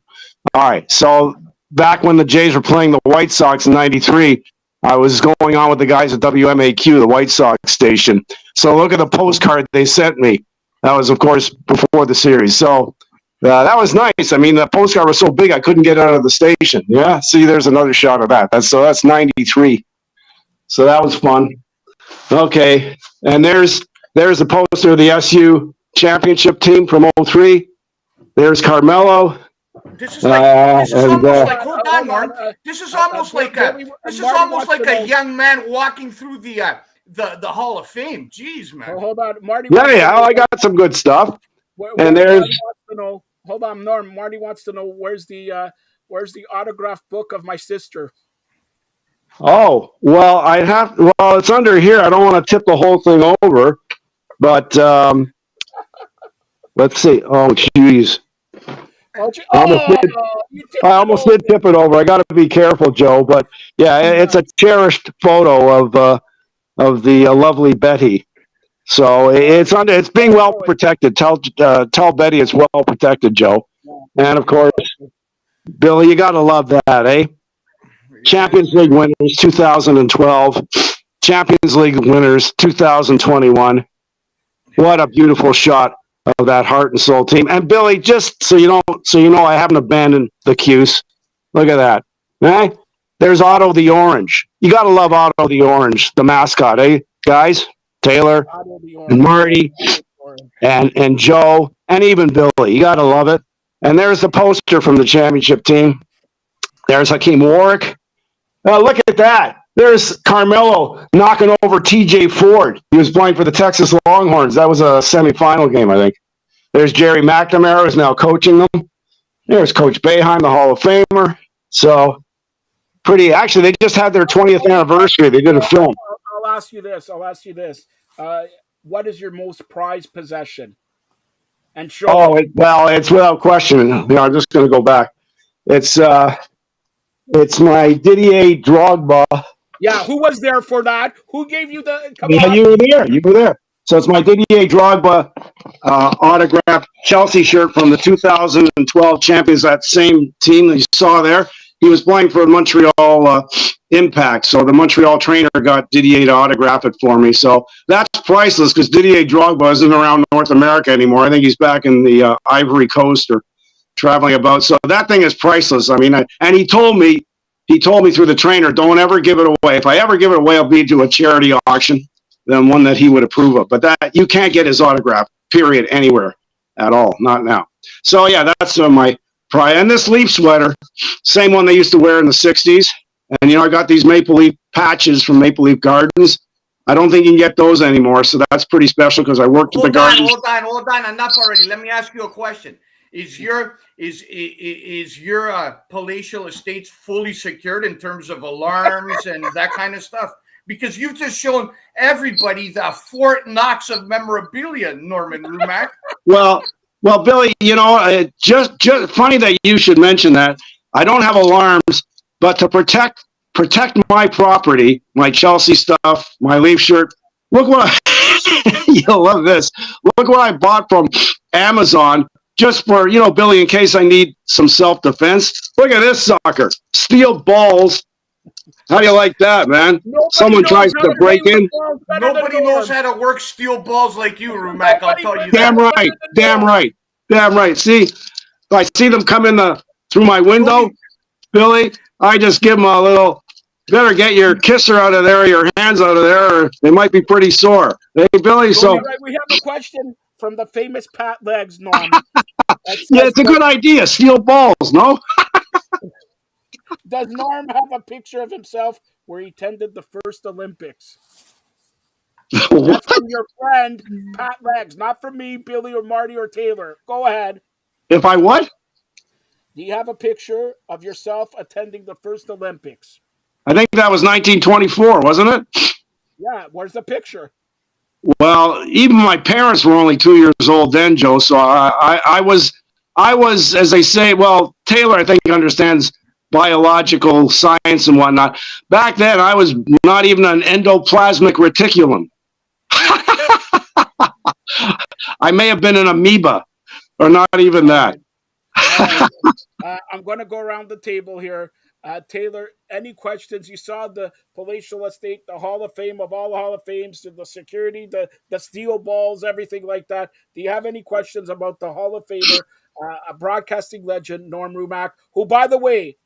All right. So back when the Jays were playing the White Sox in '93, I was going on with the guys at WMAQ, the White Sox station. So look at the postcard they sent me. That was, of course, before the series. So that was nice. I mean, the postcard was so big I couldn't get out of the station. Yeah. See, there's another shot of that. That's '93. So that was fun. Okay. And there's the poster of the SU championship team from '03. There's Carmelo. This is like hold on, Norm. This is almost like a young man walking through the Hall of Fame. Jeez, man. Oh, hold on, Marty. Yeah, I got some good stuff. And there's. Hold on, Norm. Marty wants to know where's the autograph book of my sister. Oh, well, it's under here. I don't want to tip the whole thing over, but let's see. Oh, jeez. I almost did tip it over. I got to be careful, Joe. But yeah, it's a cherished photo of the lovely Betty. So it's being well protected. Tell Betty it's well protected, Joe. And of course, Billy, you got to love that, eh? Champions League winners 2012, Champions League winners 2021. What a beautiful shot of that heart and soul team. And Billy, just so you know, I haven't abandoned the Cuse. Look at that. Eh? There's Otto the Orange. You got to love Otto the Orange, the mascot, eh, guys? Taylor and Marty and Joe and even Billy. You got to love it. And there's the poster from the championship team. There's Hakeem Warwick. Look at that. There's Carmelo knocking over TJ Ford. He was playing for the Texas Longhorns. That was a semifinal game, I think. There's Jerry McNamara, who's now coaching them. There's Coach Boeheim, the Hall of Famer. So, actually, they just had their 20th anniversary. They did a film. I'll ask you this. What is your most prized possession? And show. Oh, it's without question. I'm just going to go back. It's my Didier Drogba. Yeah, who was there for that? Who gave you the? You were there. So it's my Didier Drogba autographed Chelsea shirt from the 2012 champions. That same team that you saw there. He was playing for Montreal Impact. So the Montreal trainer got Didier to autograph it for me. So that's priceless because Didier Drogba isn't around North America anymore. I think he's back in the Ivory Coast or traveling about. So that thing is priceless. I mean, and he told me through the trainer, don't ever give it away. If I ever give it away, I'll be to a charity auction, then one that he would approve of. But that you can't get his autograph, period, anywhere at all. Not now. So yeah, that's my pride. And this Leaf sweater, same one they used to wear in the 60s. And I got these Maple Leaf patches from Maple Leaf Gardens. I don't think you can get those anymore. So that's pretty special because I worked at the Gardens. Hold on. Enough already. Let me ask you a question. Is your palatial estates fully secured in terms of alarms and that kind of stuff? Because you've just shown everybody the Fort Knox of memorabilia, Norman Rumack. Well, Billy, just funny that you should mention that. I don't have alarms, but to protect my property, my Chelsea stuff, my Leaf shirt. Look what you'll love this. Look what I bought from Amazon. Just for, Billy, in case I need some self-defense. Look at this sucker. Steel balls. How do you like that, man? Someone tries to break in. Nobody knows how to work steel balls like you, Rumack. I'll tell you Damn right. See, if I see them come through my window, Billy, I just give them a little, better get your kisser out of there, your hands out of there, or they might be pretty sore. Hey, Billy, so. We have a question from the famous Pat Legs, Norm. Yeah, it's a good idea. Steel balls, no? Does Norm have a picture of himself where he attended the first Olympics? That's from your friend, Pat Legs, not from me, Billy, or Marty, or Taylor. Go ahead. If I what? Do you have a picture of yourself attending the first Olympics? I think that was 1924, wasn't it? Yeah, where's the picture? Well, even my parents were only 2 years old then, Joe. So I was, as they say. Well, Taylor, I think, understands biological science and whatnot. Back then, I was not even an endoplasmic reticulum. I may have been an amoeba, or not even that. I'm going to go around the table here. Taylor, any questions? You saw the palatial estate, the Hall of Fame of all the Hall of Fames, the security, the steel balls, everything like that. Do you have any questions about the Hall of Famer, a broadcasting legend, Norm Rumack, who, by the way,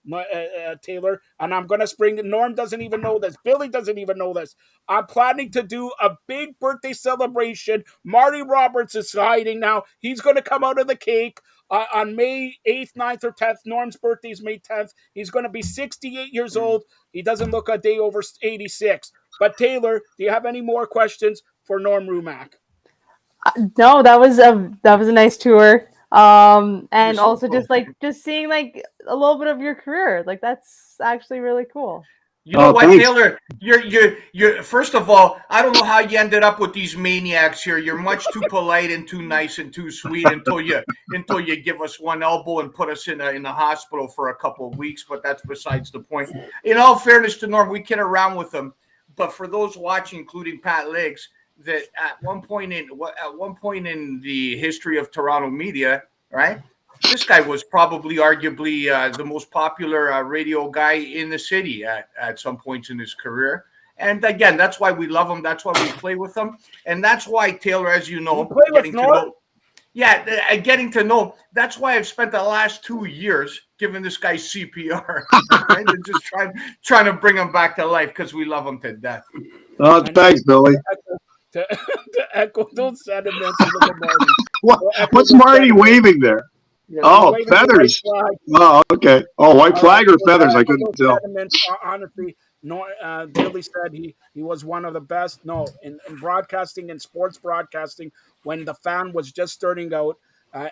Taylor, and I'm going to spring, Norm doesn't even know this. Billy doesn't even know this. I'm planning to do a big birthday celebration. Marty Roberts is hiding now. He's going to come out of the cake. On May 8th, 9th, or 10th, Norm's birthday is May 10th. He's going to be 68 years old. He doesn't look a day over 86. But Taylor, do you have any more questions for Norm Rumack? No, that was a nice tour. And also just seeing like a little bit of your career. Like that's actually really cool. You know what, thanks. Taylor? You're. First of all, I don't know how you ended up with these maniacs here. You're much too polite and too nice and too sweet until you give us one elbow and put us in the hospital for a couple of weeks. But that's besides the point. In all fairness to Norm, we kid around with him. But for those watching, including Pat Legs, that at one point in the history of Toronto media, right? This guy was probably arguably the most popular radio guy in the city at some points in his career. And again, that's why we love him. That's why we play with him. And that's why, Taylor, as you know, getting to know. That's why I've spent the last 2 years giving this guy CPR, right? And just trying to bring him back to life because we love him to death. Oh, thanks, Billy. To echo those sentiments. What's Marty waving there? Yeah, feathers. Oh, okay. Oh, white flag or feathers? I couldn't tell. Honestly, Billy said he was one of the best. No, in broadcasting and sports broadcasting, when the fan was just starting out,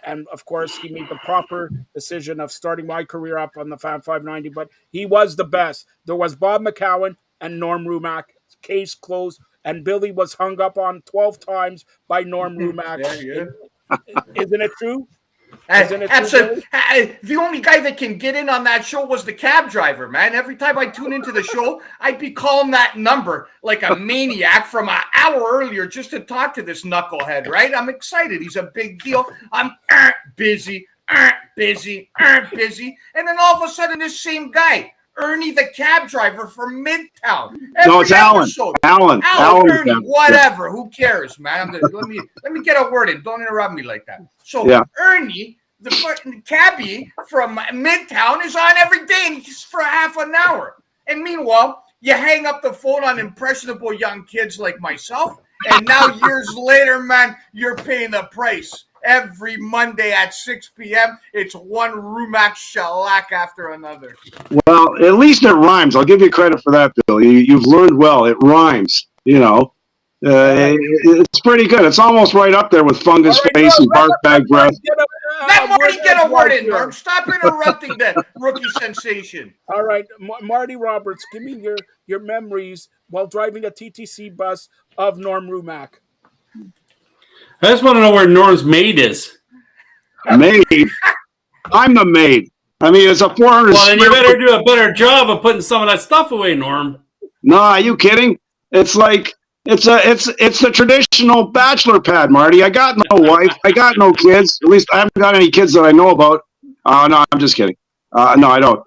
and of course he made the proper decision of starting my career up on the Fan 590. But he was the best. There was Bob McCowan and Norm Rumack. Case closed, and Billy was hung up on 12 times by Norm Rumack. Isn't it true? Absolutely. The only guy that can get in on that show was the cab driver, man. Every time I tune into the show, I'd be calling that number like a maniac from an hour earlier just to talk to this knucklehead, right? I'm excited. He's a big deal. I'm busy. And then all of a sudden, this same guy, Ernie, the cab driver from Midtown. No, it's Alan. Alan, Ernie, whatever. Who cares, man? Let me get a word in. Don't interrupt me like that. So Ernie, the fucking cabbie from Midtown, is on every day and just for half an hour. And meanwhile, you hang up the phone on impressionable young kids like myself, and now years later, man, you're paying the price. Every Monday at 6 p.m., it's one Rumack shellac after another. Well, at least it rhymes. I'll give you credit for that, Bill. You've learned well. It rhymes. It's pretty good. It's almost right up there with fungus face and bark bag breath. Let Marty get a word in, Norm. Stop interrupting the rookie sensation. All right, Marty Roberts, give me your memories while driving a TTC bus of Norm Rumack. I just want to know where Norm's maid is. Maid? I'm the maid. I mean, it's a 400. Well, then you better do a better job of putting some of that stuff away, Norm. No, are you kidding? It's like it's the traditional bachelor pad, Marty. I got no wife. I got no kids. At least I haven't got any kids that I know about. No, I'm just kidding. No, I don't.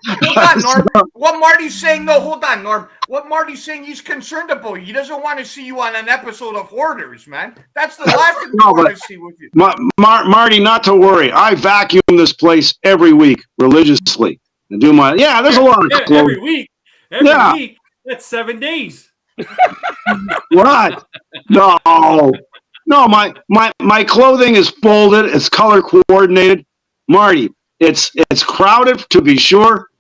Hold on, Norm. What Marty's saying, no, hold on, Norm. What Marty's saying, he's concerned about you. He doesn't want to see you on an episode of Hoarders, man. That's the last thing we want to see with you. Marty, not to worry. I vacuum this place every week religiously. And do my there's a lot of clothes. Every week. Every week. That's 7 days. What? No, my clothing is folded. It's color coordinated. Marty, it's crowded to be sure,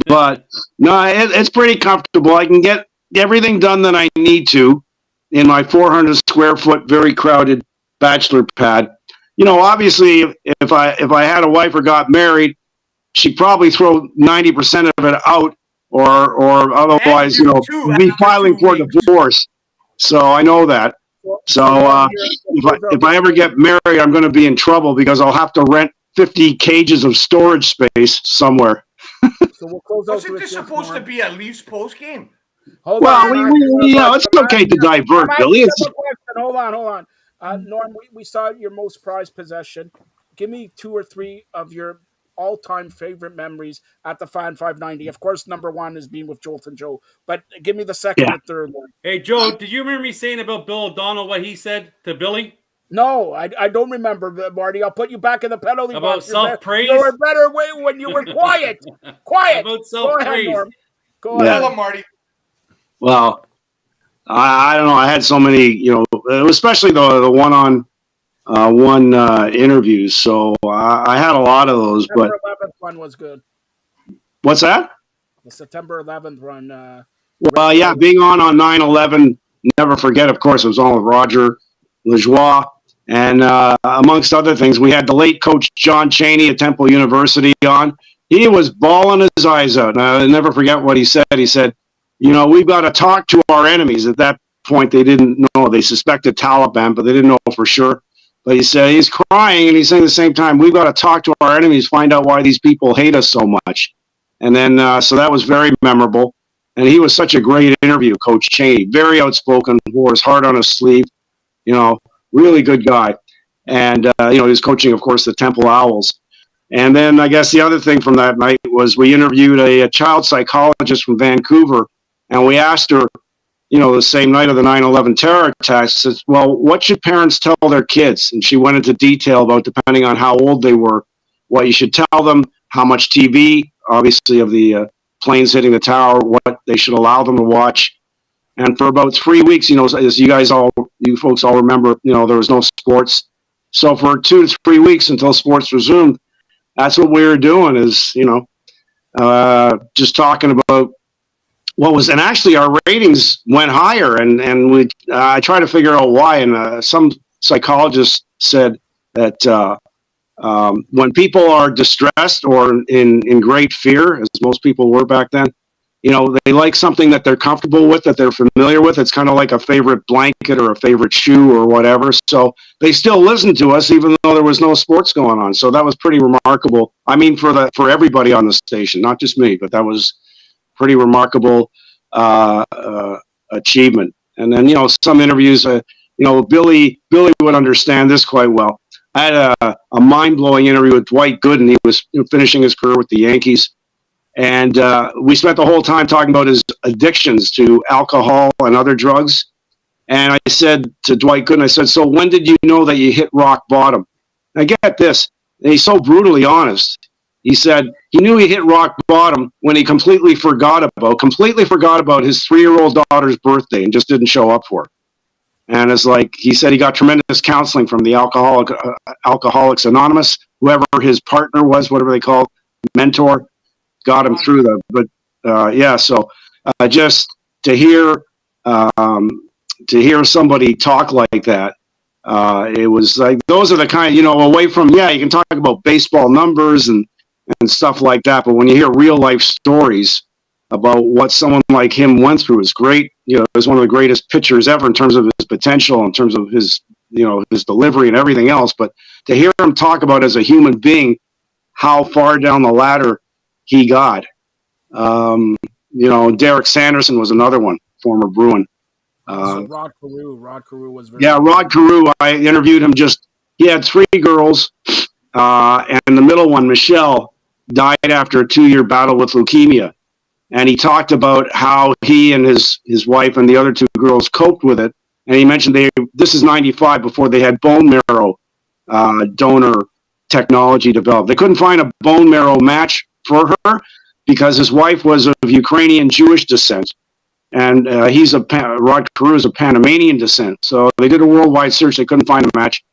but no, it's pretty comfortable. I can get everything done that I need to in my 400 square foot, very crowded bachelor pad. obviously, if I had a wife or got married, she'd probably throw 90% of it out, or otherwise, be filing for divorce. So I know that. So if I ever get married, I'm going to be in trouble because I'll have to rent 50 cages of storage space somewhere. So we'll close out. Wasn't this supposed to be a Leafs post game? Hold on. It's okay to divert, Billy. Hold on. Norm, we saw your most prized possession. Give me 2 or 3 of your all-time favorite memories at the Fan 590. Of course, number 1 is being with Jolt and Joe, but give me the second and third one. Hey, Joe, did you remember me saying about Bill O'Donnell what he said to Billy? No, I don't remember, Marty. I'll put you back in the penalty about box. Self-praise? You were a better way when you were quiet. Quiet. About self-praise. Go ahead, Norm. Go ahead. Tell him, Marty. Well, I don't know. I had so many, especially the one-on-one interviews. So I had a lot of those. But September 11th one was good. What's that? The September 11th run. Well, yeah, being on 9/11, never forget. Of course, it was on with Roger Lajoie. And amongst other things, we had the late coach John Chaney at Temple University on. He was bawling his eyes out. And I'll never forget what he said. He said, we've got to talk to our enemies. At that point, they didn't know. They suspected Taliban, but they didn't know for sure. But he said he's crying, and he's saying at the same time, we've got to talk to our enemies, find out why these people hate us so much. And then, so that was very memorable. And he was such a great interview, Coach Chaney. Very outspoken, wore his heart on his sleeve. Really good guy. And, he was coaching, of course, the Temple Owls. And then I guess the other thing from that night was we interviewed a child psychologist from Vancouver, and we asked her, the same night of the 9/11 terror attacks, says, well, what should parents tell their kids? And she went into detail about, depending on how old they were, what you should tell them, how much TV, obviously, of the planes hitting the tower, what they should allow them to watch. And for about 3 weeks, as you folks all remember, there was no sports. So for 2 to 3 weeks until sports resumed, that's what we were doing is, just talking about what was, and actually our ratings went higher, and I tried to figure out why. And some psychologists said that when people are distressed or in great fear, as most people were back then, they like something that they're comfortable with, that they're familiar with. It's kind of like a favorite blanket or a favorite shoe or whatever. So they still listened to us, even though there was no sports going on. So that was pretty remarkable. I mean, for everybody on the station, not just me, but that was pretty remarkable achievement. And then, some interviews, Billy would understand this quite well. I had a mind-blowing interview with Dwight Gooden. He was finishing his career with the Yankees. And we spent the whole time talking about his addictions to alcohol and other drugs. And I said to Dwight Gooden, so when did you know that you hit rock bottom? Now get this, and he's so brutally honest. He said he knew he hit rock bottom when he completely forgot about his 3-year-old daughter's birthday and just didn't show up for it. And it's like, he said he got tremendous counseling from the Alcoholics Anonymous, whoever his partner was, whatever they call mentor, got him through that. But so just to hear somebody talk like that, it was like, those are the kind, away from, you can talk about baseball numbers and stuff like that, but when you hear real life stories about what someone like him went through, is great. Is one of the greatest pitchers ever in terms of his potential, in terms of his, his delivery and everything else. But to hear him talk about as a human being, how far down the ladder he got. Derek Sanderson was another one, former Bruin. Rod Carew. Rod Carew was very Rod Carew. I interviewed him. He had 3 girls, and the middle one, Michelle, died after a 2-year battle with leukemia. And he talked about how he and his wife and the other 2 girls coped with it. And he mentioned this is 95, before they had bone marrow donor technology developed. They couldn't find a bone marrow match for her because his wife was of Ukrainian Jewish descent. And Rod Carew is of Panamanian descent. So they did a worldwide search. They couldn't find a match.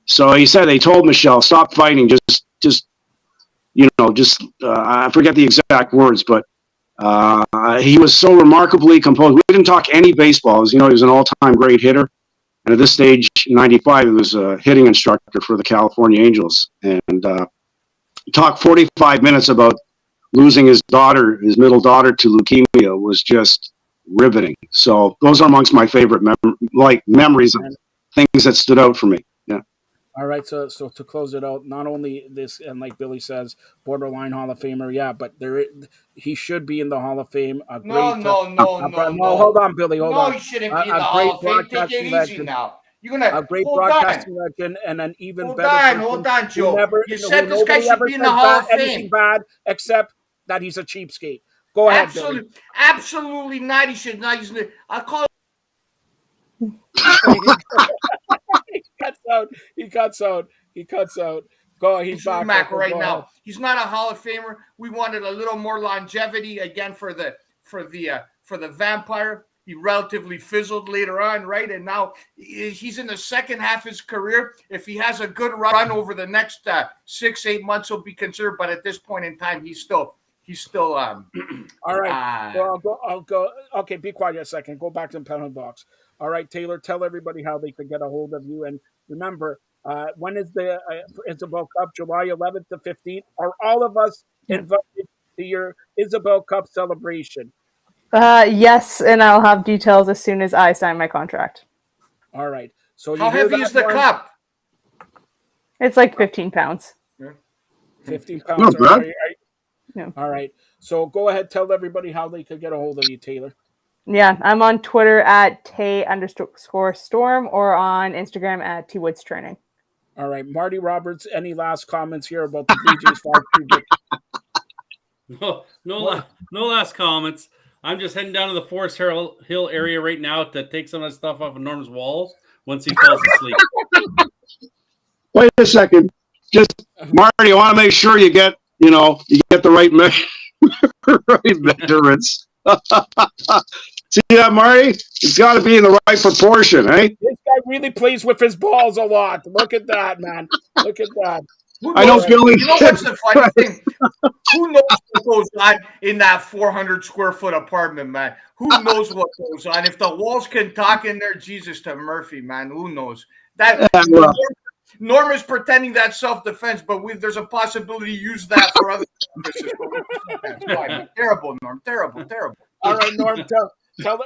So he said they told Michelle, stop fighting. I forget the exact words, but he was so remarkably composed. We didn't talk any baseball. He was an all-time great hitter. And at this stage, 95, he was a hitting instructor for the California Angels. And talked 45 minutes about losing his daughter, his middle daughter, to leukemia was just riveting. So those are amongst my favorite memories of things that stood out for me. Yeah. All right, so to close it out, not only this, and like Billy says, borderline Hall of Famer, yeah, but he should be in the Hall of Fame. No. Hold on, Billy, hold on. No, he shouldn't be in the a Hall great of Fame. Take it broadcasting easy legend. now. You're gonna A great hold broadcasting on. legend, and an even Hold better on, person hold on, who Joe. You said who this guy nobody should ever be in the says Hall of anything Fame. bad except that he's a cheapskate. Go ahead, Billy. Absolutely not. He should not. I'll call He cuts out. Go, he's back. Mac right now. He's not a Hall of Famer. We wanted a little more longevity again for the vampire. He relatively fizzled later on, right? And now he's in the second half of his career. If he has a good run over the next 6-8 months, he'll be considered. But at this point in time, he's still. All right. I'll go. Okay, be quiet a second. Go back to the penalty box. All right, Taylor, tell everybody how they could get a hold of you. And remember, when is the Isabel Cup? July 11th to 15th. Are all of us invited to your Isabel Cup celebration? Yes, and I'll have details as soon as I sign my contract. All right. So how heavy is the cup? It's like 15 pounds. 15 pounds. Yeah. All right. So go ahead, tell everybody how they could get a hold of you, Taylor. Yeah, I'm on Twitter at Tay_Storm or on Instagram at TWoodsTraining. All right. Marty Roberts, any last comments here about the Blue Jays 5-2 No last comments. I'm just heading down to the Forest Hill area right now to take some of that stuff off of Norm's walls once he falls asleep. Wait a second. Just, Marty, I want to make sure you get the right measurements. See that, Marty? It's got to be in the right proportion, eh? This guy really plays with his balls a lot. Look at that, man. Look at that. I know, Billy. You know what's the funny thing? Who knows what goes on in that 400 square foot apartment, man? Who knows what goes on? If the walls can talk in there, Jesus to Murphy, man. Who knows? Norm is pretending that's self-defense, but there's a possibility to use that for other purposes. Terrible, Norm. Terrible. All right, Norm,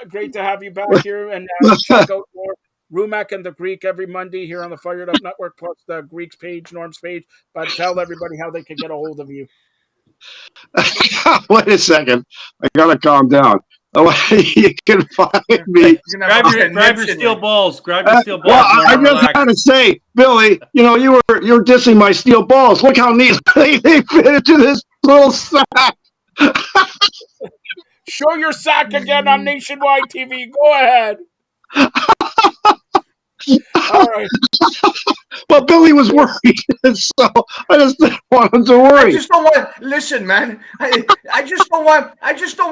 great to have you back here. And check out more Rumac and the Greek every Monday here on the Fired Up Network, plus the Greek's page, Norm's page. But tell everybody how they can get a hold of you. Wait a second. I got to calm down. You can find me. Grab your steel balls. Grab your steel balls. Well, I just got to say, Billy, you were dissing my steel balls. Look how neat they fit into this little sack. Show your sack again on Nationwide TV. Go ahead. All right. Well, Billy was worried, so I just didn't want him to worry. I just don't want. Listen, man. I just don't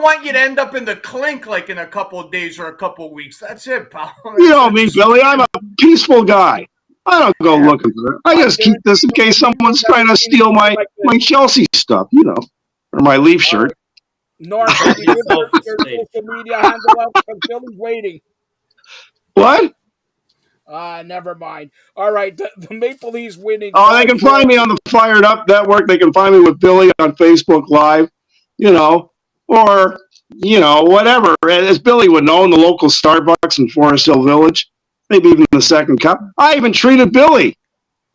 want you to end up in the clink like in a couple of days or a couple of weeks. That's it, pal. You know me, Billy. I'm a peaceful guy. I don't go looking for it. I just keep this in case someone's trying to steal my Chelsea stuff, or my Leaf shirt. Norm, can you give your social media handle out because Billy's waiting. What? Never mind. All right, the Maple Leafs winning. Oh, they can find me on the Fired Up Network. They can find me with Billy on Facebook Live, or whatever. As Billy would know, in the local Starbucks in Forest Hill Village, maybe even the second cup. I even treated Billy.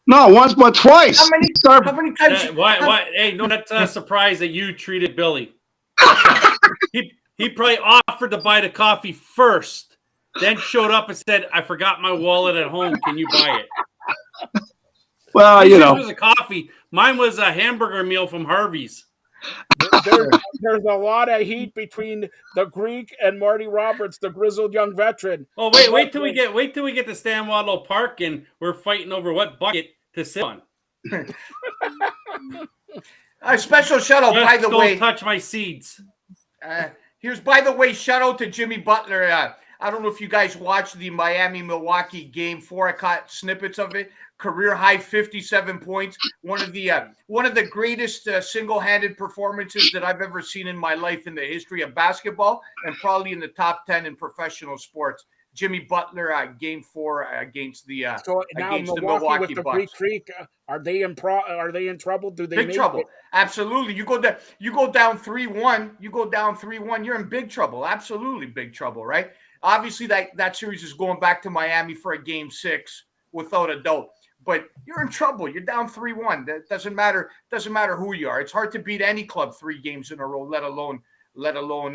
No, once but twice. How many times? Why? Hey, no, that's a surprise that you treated Billy. He probably offered to buy the coffee first, then showed up and said, "I forgot my wallet at home. Can you buy it?" Well, It was a coffee. Mine was a hamburger meal from Harvey's. There's a lot of heat between the Greek and Marty Roberts, the grizzled young veteran. Oh, wait till we get to Stan Wadlow Park and we're fighting over what bucket to sit on. A special shout out, by the way. Don't touch my seeds. Here's, by the way, shout out to Jimmy Butler. I don't know if you guys watched the Miami-Milwaukee Game 4. I caught snippets of it. Career high 57 points. One of the greatest single-handed performances that I've ever seen in my life in the history of basketball, and probably in the top 10 in professional sports. Jimmy Butler Game 4 against the So now Milwaukee with the Bucks. Greek Freak, are they in trouble? Do they Big make trouble. it? Absolutely. You go down 3-1. You go down 3-1. You're in big trouble. Absolutely big trouble, right? Obviously, that series is going back to Miami for a Game 6, without a doubt. But you're in trouble. You're down 3-1. That doesn't matter. Doesn't matter who you are. It's hard to beat any club 3 games in a row, let alone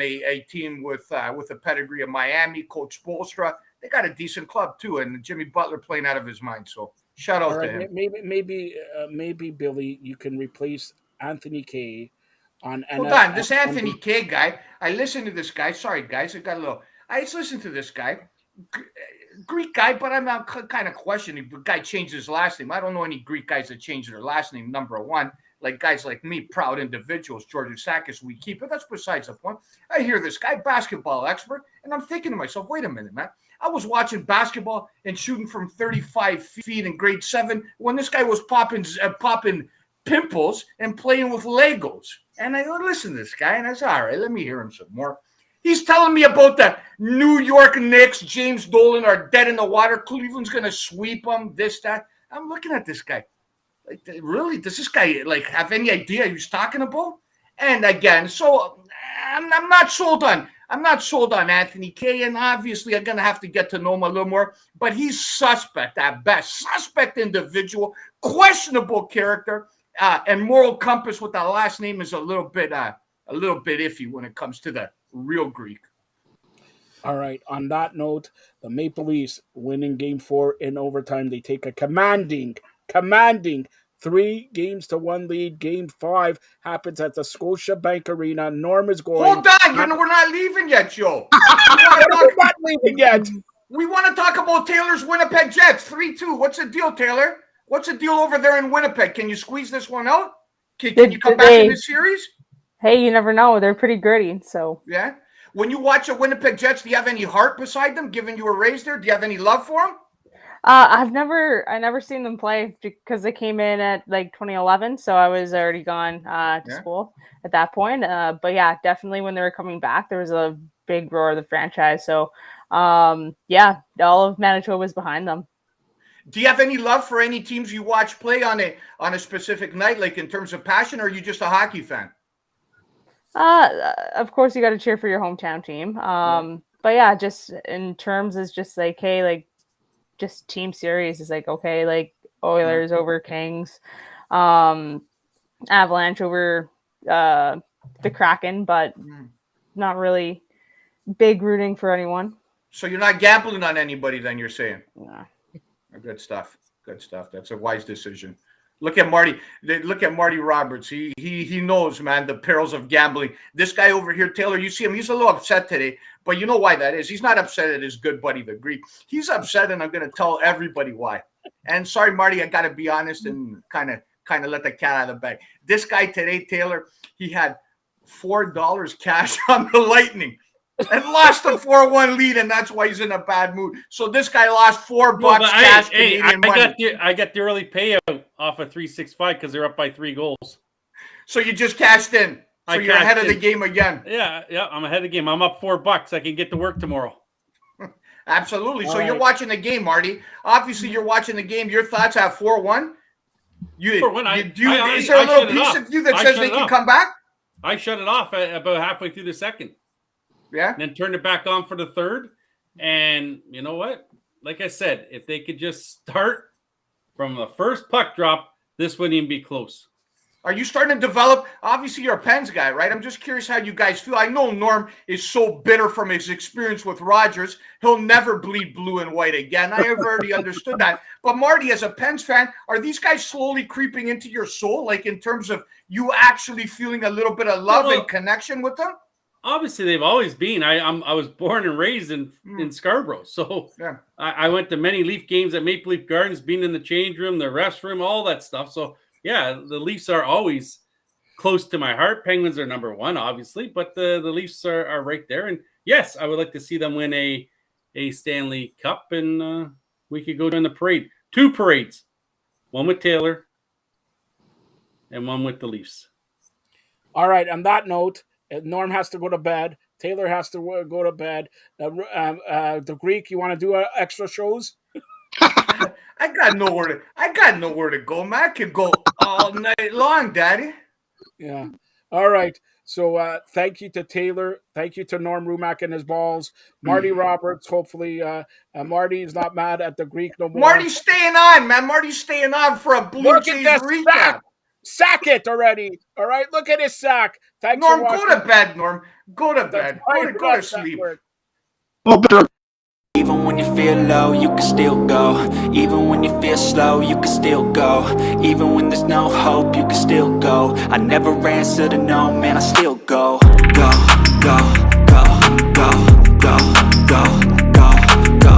a team with a pedigree of Miami. Coach Spoelstra, they got a decent club too, and Jimmy Butler playing out of his mind. So shout out to him. Maybe Billy, you can replace Anthony Kay on. Hold on, this Anthony Kay guy. I listened to this guy. Sorry, guys, I just listened to this guy. Greek guy, but I'm not kind of questioning. The guy changed his last name. I don't know any Greek guys that changed their last name. Number one, like guys like me, proud individuals, George Sakis, we keep it. That's besides the point. I hear this guy, basketball expert, and I'm thinking to myself, wait a minute, man. I was watching basketball and shooting from 35 feet in grade 7 when this guy was popping pimples and playing with Legos. And I listen to this guy, and I said, all right, let me hear him some more. He's telling me about the New York Knicks, James Dolan are dead in the water. Cleveland's going to sweep them, this, that. I'm looking at this guy. Like, really? Does this guy, have any idea he's talking about? And again, so I'm not sold on Anthony Kay, and obviously I'm going to have to get to know him a little more, but he's suspect at best. Suspect individual, questionable character, and moral compass with the last name is a little bit iffy when it comes to the real Greek. All right. On that note, the Maple Leafs winning Game 4 in overtime. They take a commanding 3-1 lead. Game 5 happens at the Scotiabank Arena. Norm is going. Hold on, we're not leaving yet, Joe. We're not leaving yet. We want to talk about Taylor's Winnipeg Jets 3-2. What's the deal, Taylor? What's the deal over there in Winnipeg? Can you squeeze this one out? Can you come back in this series? Hey, you never know. They're pretty gritty. So yeah. When you watch the Winnipeg Jets, do you have any heart beside them, giving you a raise there? Do you have any love for them? I never seen them play because they came in at 2011, so I was already gone to school at that point. But yeah, definitely when they were coming back, there was a big roar of the franchise. So all of Manitoba was behind them. Do you have any love for any teams you watch play on a specific night, like in terms of passion, or are you just a hockey fan? Of course you got to cheer for your hometown team. But yeah, just in terms is just just team series is okay, Oilers over Kings, Avalanche over the Kraken, but not really big rooting for anyone. So you're not gambling on anybody then, you're saying? Nah. Good stuff. That's a wise decision. Look at Marty Roberts. He knows, man, the perils of gambling. This guy over here, Taylor, you see him, he's a little upset today, but you know why that is. He's not upset at his good buddy, the Greek. He's upset, and I'm going to tell everybody why. And sorry, Marty, I got to be honest and kind of let the cat out of the bag. This guy today, Taylor, he had $4 cash on the Lightning and lost a 4-1 lead, and that's why he's in a bad mood. So this guy lost $4 cash Canadian money. I got the early payout off of 365 because they're up by 3 goals. So you just cashed in. So you're ahead of the game again. Yeah, I'm ahead of the game. I'm up $4. I can get to work tomorrow. Absolutely. So you're watching the game, Marty. Obviously, you're watching the game. Your thoughts have 4-1. Is there a little piece of you that says they can come back? I shut it off about halfway through the second. Yeah. And then turned it back on for the third. And you know what? Like I said, if they could just start from the first puck drop, this wouldn't even be close. Are you starting to develop? Obviously, you're a Pens guy, right? I'm just curious how you guys feel. I know Norm is so bitter from his experience with Rogers. He'll never bleed blue and white again. I have already understood that. But Marty, as a Pens fan, are these guys slowly creeping into your soul, in terms of you actually feeling a little bit of love and connection with them? Obviously, they've always been. I was born and raised in Scarborough. So I went to many Leaf games at Maple Leaf Gardens, being in the change room, the restroom, all that stuff. So, yeah, the Leafs are always close to my heart. Penguins are number 1, obviously, but the Leafs are right there. And, yes, I would like to see them win a Stanley Cup, and we could go during the parade. 2 parades, one with Taylor and one with the Leafs. All right, on that note, Norm has to go to bed. Taylor has to go to bed. The Greek, you want to do extra shows? I got nowhere to go, man. I could go all night long, Daddy. Yeah. All right. So thank you to Taylor. Thank you to Norm Rumack and his balls. Marty Roberts. Hopefully, Marty is not mad at the Greek no more. Marty's staying on, man. Marty's staying on for a Blue Jays recap. Sack it already. All right. Look at his sack. Thanks Norm, for watching. go to bed, Norm. Go to bed. Go to sleep. Even when you feel low, you can still go. Even when you feel slow, you can still go. Even when there's no hope, you can still go. I never answer to no, man, I still go.